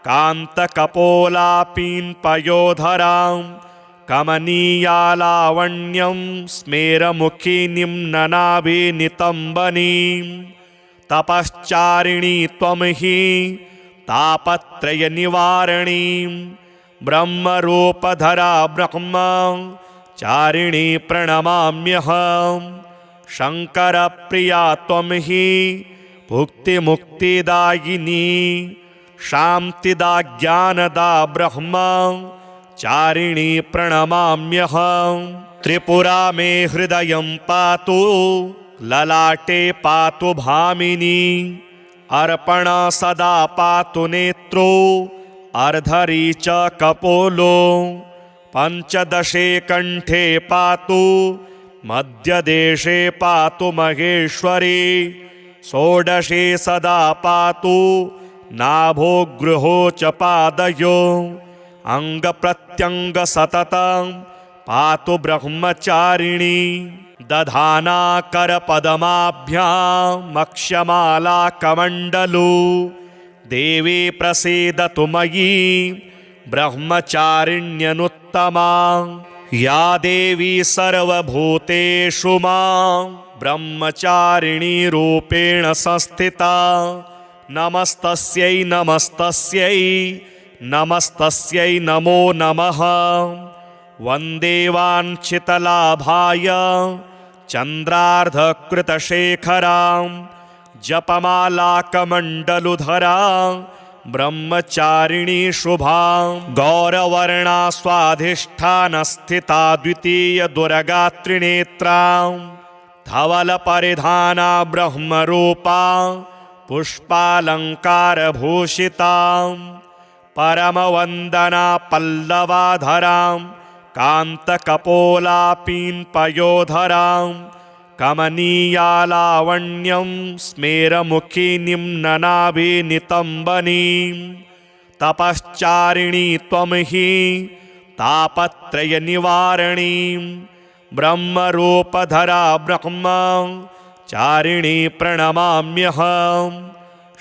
कान्तकपोलापीन्पयोधरां कमनीयालावण्यं स्मेरमुखिनीं ननाभिनितम्बनीं तपश्चारिणी त्वं हि तापत्रयनिवारणीं ब्रह्मरूपधरा ब्रह्मचारिणी प्रणमाम्यहम् शङ्करप्रिया त्वं हि भुक्तिमुक्तिदायिनी शान्तिदा ज्ञानदा ब्रह्मचारिणी प्रणमाम्यहम् त्रिपुरा मे हृदयं पातु ललाटे पातु भामिनी अर्पणा सदा पातु नेत्रो अर्धरी च कपोलो पञ्चदशे कण्ठे पातु मध्यदेशे पातु महेश्वरी षोडशे सदा पातु नाभोगृहो च पादयो अङ्गप्रत्यङ्गसततं पातु ब्रह्मचारिणी दधाना करपदमाभ्यामक्षमाला कमण्डलू देवी प्रसीदतु मयि ब्रह्मचारिण्यनुत्तमा या देवी सर्वभूतेषु मां ब्रह्मचारिणी रूपेण संस्थिता नमस्तस्यै नमस्तस्यै नमस्तस्यै नमो नमः वन्दे वाञ्छितलाभाय चन्द्रार्धकृतशेखरां जपमालाकमण्डलुधरां ब्रह्मचारिणी शुभां गौरवर्णा स्वाधिष्ठानस्थिता द्वितीयदुर्गात्रिनेत्रां धवलपरिधाना ब्रह्मरूपा पुष्पालङ्कारभूषितां परमवन्दना पल्लवाधरां कान्तकपोलापीन्पयोधरां कमनीयालावण्यं स्मेरमुखिनीं ननाभिनितम्बनीं तपश्चारिणी त्वं हि तापत्रयनिवारणीं ब्रह्मरूपधरा ब्रह्मचारिणी प्रणमाम्यहं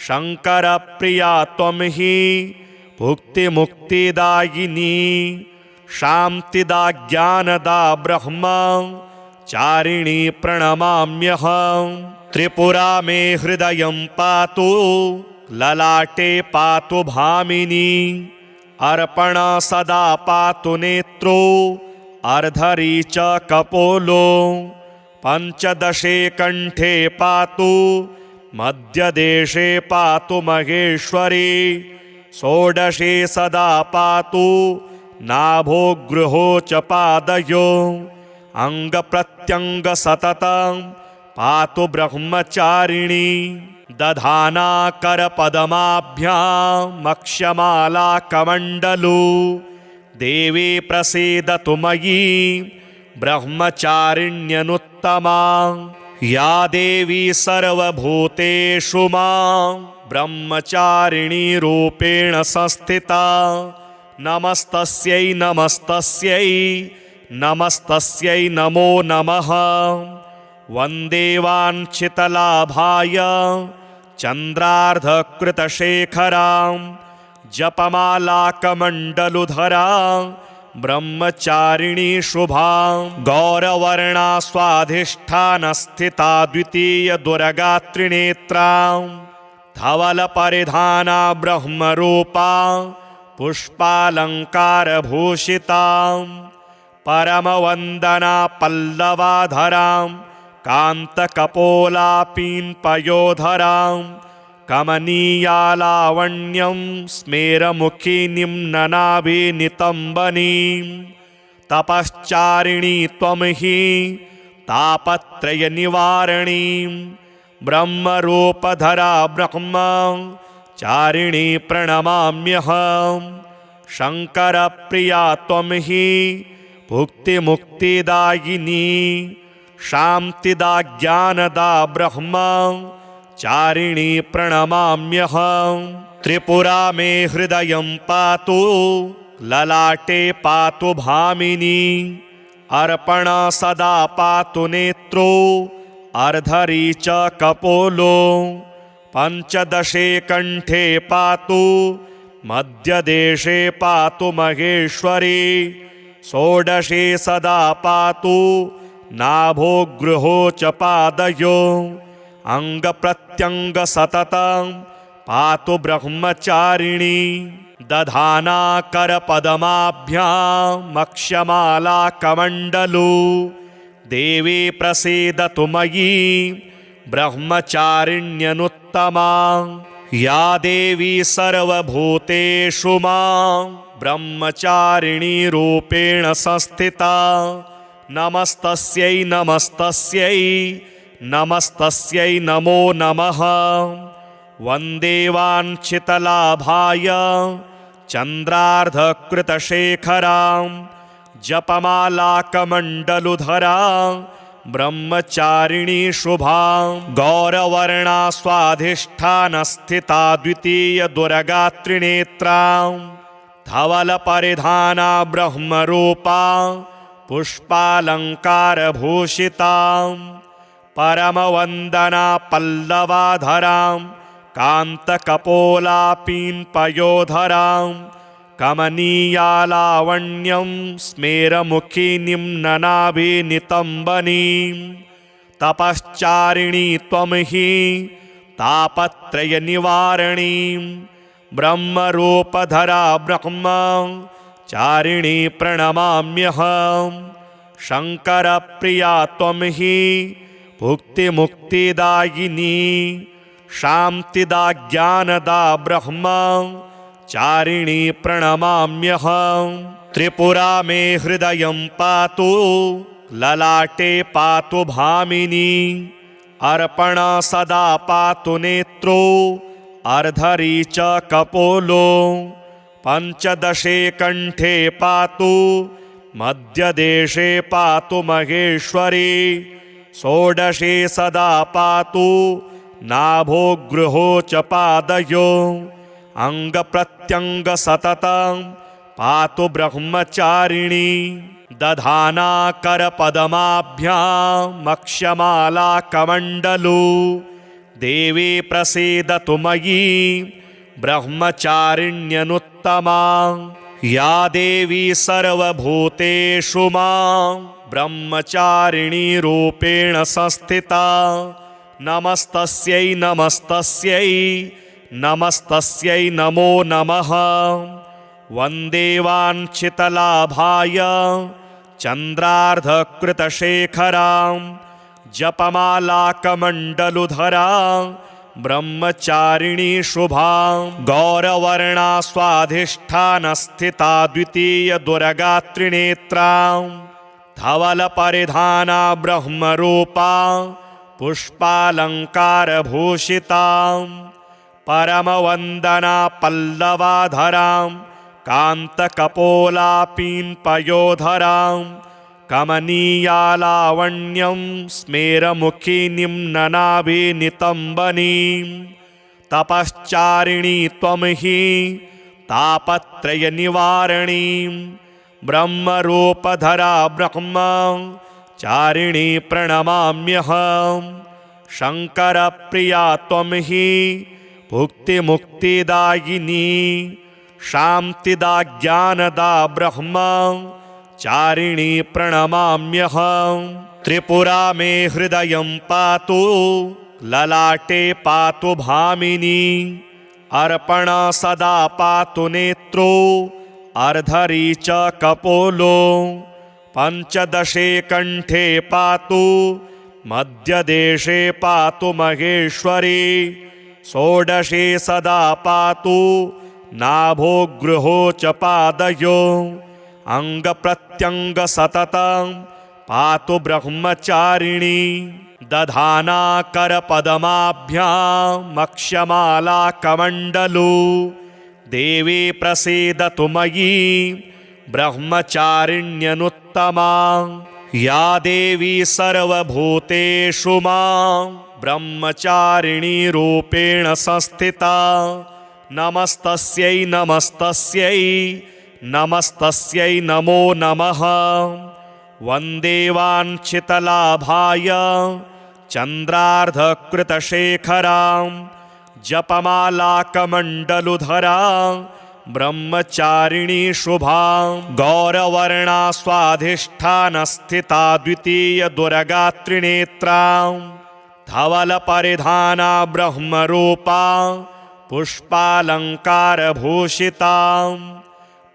शङ्करप्रिया त्वं हि भुक्तिमुक्तिदायिनी शान्तिदा ज्ञानदा ब्रह्मचारिणी प्रणमाम्यहं त्रिपुरा मे हृदयं पातु ललाटे पातु भामिनी अर्पण सदा पातु नेत्रो अर्धरी च कपोलो पञ्चदशे कण्ठे पातु मध्यदेशे पातु महेश्वरी षोडशे सदा पातु नाभोगृहो च पादयो अङ्गप्रत्यङ्गसततं पातु ब्रह्मचारिणी दधाना करपदमाभ्यामक्षमाला कमण्डलू देवी प्रसीदतु मयि ब्रह्मचारिण्यनुत्तमा या देवी सर्वभूतेषु मां ब्रह्मचारिणी रूपेण संस्थिता नमस्तस्यै नमस्तस्यै नमस्तस्यै नमो नमः वन्दे वाञ्छितलाभाय चन्द्रार्धकृतशेखरां जपमालाकमण्डलुधरां ब्रह्मचारिणी शुभां गौरवर्णा स्वाधिष्ठानस्थिता द्वितीयदुर्गात्रिनेत्रां धवलपरिधाना ब्रह्मरूपा पुष्पालङ्कारभूषितां परमवन्दना पल्लवाधरां कान्तकपोलापीन्पयोधरां कमनीयालावण्यं स्मेरमुखिनीं ननाभिनितम्बनीं तपश्चारिणी त्वं हि तापत्रयनिवारणीं ब्रह्मरूपधरा ब्रह्मचारिणी प्रणमाम्यहं शङ्करप्रिया त्वं हि भुक्तिमुक्तिदायिनी शान्तिदा ज्ञानदा ब्रह्मचारिणी प्रणमाम्यहं त्रिपुरा मे हृदयं पातु ललाटे पातु भामिनी अर्पण सदा पातु नेत्रो अर्धरी च कपोलो पञ्चदशे कण्ठे पातु मध्यदेशे पातु महेश्वरी षोडशे सदा पातु नाभोगृहो च पादयो अङ्गप्रत्यङ्गसततं पातु ब्रह्मचारिणी दधाना करपदमाभ्यामक्षमाला कमण्डलू देवी प्रसीदतु मयि ब्रह्मचारिण्यनुत्तमा या देवी सर्वभूतेषु मां ब्रह्मचारिणी रूपेण संस्थिता नमस्तस्यै नमस्तस्यै नमस्तस्यै नमो नमः वन्दे वाञ्छितलाभाय चन्द्रार्धकृतशेखरां जपमालाकमण्डलुधरां ब्रह्मचारिणी शुभा गौरवर्णा स्वाधिष्ठानस्थिता द्वितीय दुर्गात्रिनेत्रा धवलपरिधाना ब्रह्मरूपा पुष्पालङ्कारभूषिता परमवन्दना पल्लवाधरां कान्तकपोलापीन्पयोधरां कमनीयालावण्यं स्मेरमुखिनीं ननाभिनितम्बनीं तपश्चारिणी त्वं हि तापत्रयनिवारणीं ब्रह्मरूपधरा ब्रह्मचारिणी प्रणमाम्यहं शङ्करप्रिया त्वं हि भुक्तिमुक्तिदायिनी शान्तिदा ज्ञानदा ब्रह्मचारिणी प्रणमाम्यहं त्रिपुरा मे हृदयं पातु ललाटे पातु भामिनी अर्पण सदा पातु नेत्रो अर्धरी च कपोलो पंचदशे कंठे पातु मध्यदेशे पातु महेश्वरी षोडशे सदा पातु नाभो गृहो च पादयो अंगप्रत्यंग सततं पातु ब्रह्मचारिणी दधाना करपदमाभ्यामक्षमाला कमण्डलू देवी प्रसीदतु मयि ब्रह्मचारिण्यनुत्तमा या देवी सर्वभूतेषु मां ब्रह्मचारिणी रूपेण संस्थिता नमस्तस्यै नमस्तस्यै नमस्तस्यै नमो नमः वन्दे वाञ्छितलाभाय चन्द्रार्धकृतशेखरां जपमालाकमण्डलुधरा ब्रह्मचारिणी शुभा गौरवर्णा स्वाधिष्ठानस्थिता द्वितीय दुर्गात्रिनेत्रा धवलपरिधाना ब्रह्मरूपा पुष्पालङ्कारभूषिता परमवन्दना पल्लवाधरां कान्तकपोलापीन्पयोधरां कमनीयालावण्यं स्मेरमुखिनीं ननाभिनितम्बनीं तपश्चारिणी त्वं हि तापत्रयनिवारणीं ब्रह्मरूपधरा ब्रह्मचारिणी प्रणमाम्यहं शङ्करप्रिया त्वं हि भुक्तिमुक्तिदायिनी शान्तिदा ज्ञानदा ब्रह्मचारिणी प्रणमाम्यहं त्रिपुरा मे हृदयं पातु ललाटे पातु भामिनी अर्पण सदा पातु नेत्रो अर्धरी च कपोलो पंचदशे कंठे पातु मध्यदेशे पातु महेश्वरी षोडशे सदा पातु नाभो गृहो च पादयो अंगप्रत्यंग सततं पातु ब्रह्मचारिणी दधाना करपदमाभ्यामक्षमाला कमण्डलू देवी प्रसीदतु मयि ब्रह्मचारिण्यनुत्तमा या देवी सर्वभूतेषु मां ब्रह्मचारिणी रूपेण संस्थिता नमस्तस्यै नमस्तस्यै नमस्तस्यै नमो नमः वन्दे वाञ्छितलाभाय चन्द्रार्धकृतशेखरां जपमालाकमण्डलुधरा ब्रह्मचारिणी शुभा गौरवर्णा स्वाधिष्ठानस्थिता द्वितीय दुर्गात्रिनेत्रा धवलपरिधाना ब्रह्मरूपा पुष्पालङ्कारभूषिता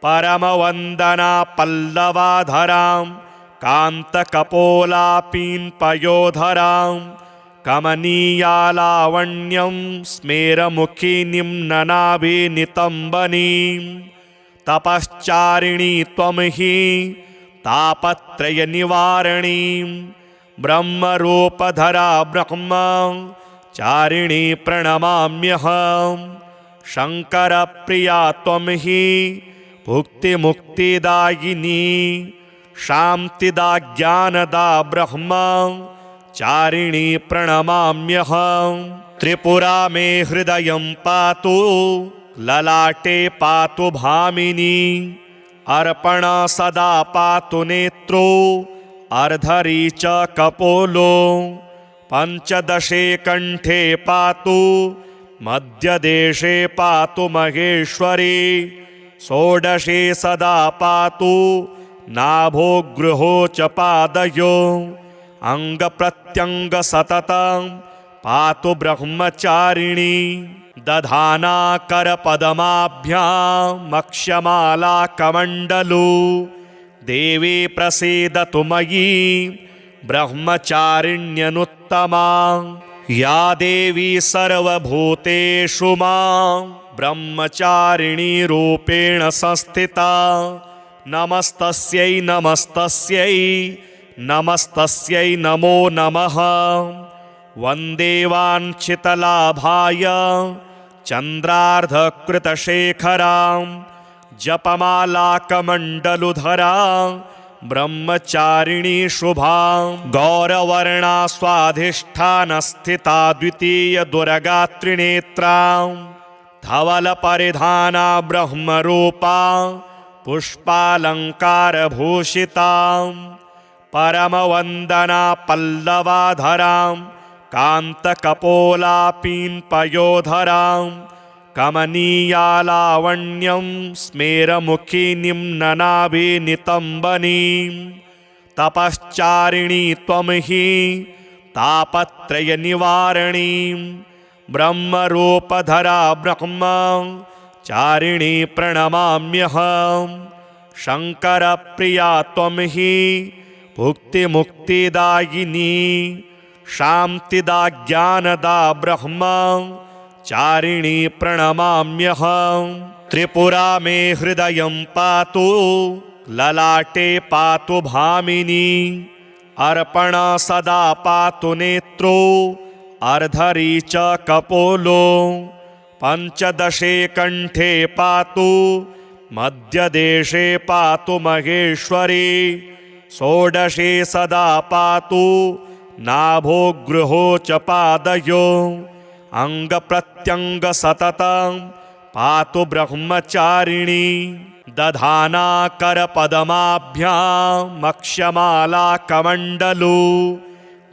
परमवन्दना पल्लवाधरां कान्तकपोलापीन्पयोधरां कमनीयालावण्यं स्मेरमुखिनीं ननाभिनितम्बनीं तपश्चारिणी त्वं हि तापत्रयनिवारणीं ब्रह्मरूपधरा ब्रह्मचारिणी प्रणमाम्यहं शङ्करप्रिया त्वं हि भुक्तिमुक्तिदायिनी शान्तिदा ज्ञानदा ब्रह्मचारिणी प्रणमाम्यहम्। त्रिपुरा मे हृदयं पातु ललाटे पातु भामिनी। अर्पणा सदा पातु नेत्रो अर्धरी च कपोलो। पंचदशे कंठे पातु मध्यदेशे पातु महेश्वरी। षोडशे सदा पातु नाभो गृहो च पादयो। अंगप्रत्यंग सततं पातु ब्रह्मचारिणी। दधाना करपद्माभ्यामक्षमाला कमण्डलू। देवी प्रसीदतु मयि ब्रह्मचारिण्यनुत्तमा। या देवी सर्वभूतेषु मां ब्रह्मचारिणी रूपेण संस्थिता। नमस्तस्यै नमस्तस्यै नमस्तस्यै नमो नमः। वन्दे वाञ्छितलाभाय चन्द्रार्धकृतशेखरां। जपमालाकमण्डलुधरां ब्रह्मचारिणी शुभां। गौरवर्णा स्वाधिष्ठानस्थिता द्वितीय दुर्गात्रिनेत्रां। धवलपरिधाना ब्रह्मरूपा पुष्पालङ्कारभूषितां। परमवन्दना पल्लवाधरां कान्तकपोलापीन्पयोधरां। कमनीयालावण्यं स्मेरमुखिनीं ननाभिनितम्बनीं। तपश्चारिणी त्वं हि तापत्रयनिवारणीं। ब्रह्मरूपधरा ब्रह्मचारिणी प्रणमाम्यहम्। शङ्करप्रिया त्वं हि भुक्तिमुक्तिदायिनी। शान्तिदा ज्ञानदा ब्रह्मचारिणी प्रणमाम्यहम्। त्रिपुरा मे हृदयं पातु ललाटे पातु भामिनी। अर्पणा सदा पातु नेत्रो अर्धरी च कपोलो। पंचदशे कंठे पातु मध्यदेशे पातु महेश्वरी। षोडशे सदा पातु नाभो गृहो च पादयो। अंगप्रत्यंग सततं पातु ब्रह्मचारिणी। दधाना करपद्माभ्यामक्षमाला कमण्डलू।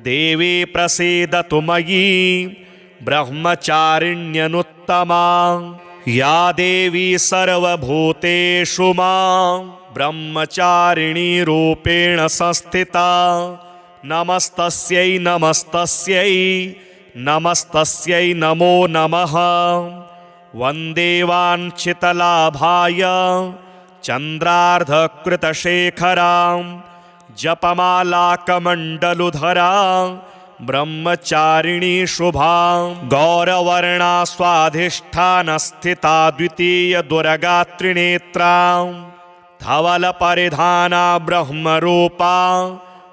देवी प्रसीदतु मयि ब्रह्मचारिण्यनुत्तमा। या देवी सर्वभूतेषु मां ब्रह्मचारिणी रूपेण संस्थिता। नमस्तस्यै नमस्तस्यै नमस्तस्यै नमो नमः। वन्दे वाञ्छितलाभाय चन्द्रार्धकृतशेखरां। जपमालाकमण्डलुधरां ब्रह्मचारिणी शुभां। गौरवर्णा स्वाधिष्ठानस्थिता द्वितीय दुर्गात्रिनेत्रां। धवलपरिधाना ब्रह्मरूपा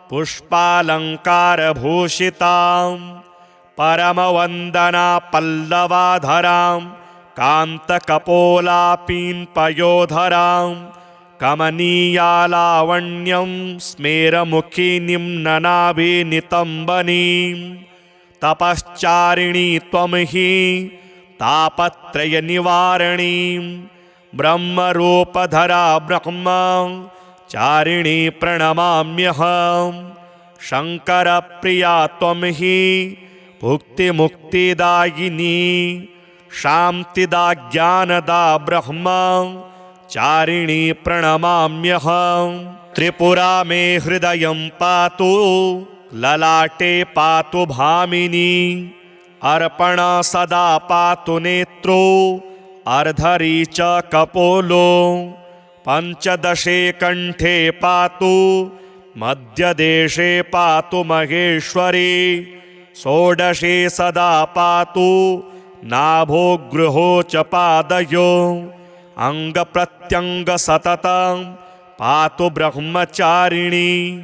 पुष्पालङ्कारभूषितां। परमवन्दना पल्लवाधरां कान्तकपोलापीन्पयोधरां। कमनीयालावण्यं स्मेरमुखिनीं ननाभिनितम्बनीं। तपश्चारिणी त्वं हि तापत्रयनिवारणीं। ब्रह्मरूपधरा ब्रह्मचारिणी प्रणमाम्यहम्। शङ्करप्रिया त्वं हि भुक्तिमुक्तिदायिनी। शान्तिदा ज्ञानदा ब्रह्मचारिणी प्रणमाम्यहम्। त्रिपुरा मे हृदयं पातु ललाटे पातु भामिनी। अर्पणा सदा पातु नेत्रो अर्धरी च कपोलो। पंचदशे कंठे पातु मध्यदेशे पातु महेश्वरी। षोडशे सदा पातु नाभो गृहो च पादयो। अंगप्रत्यंग सततं पातु ब्रह्मचारिणी।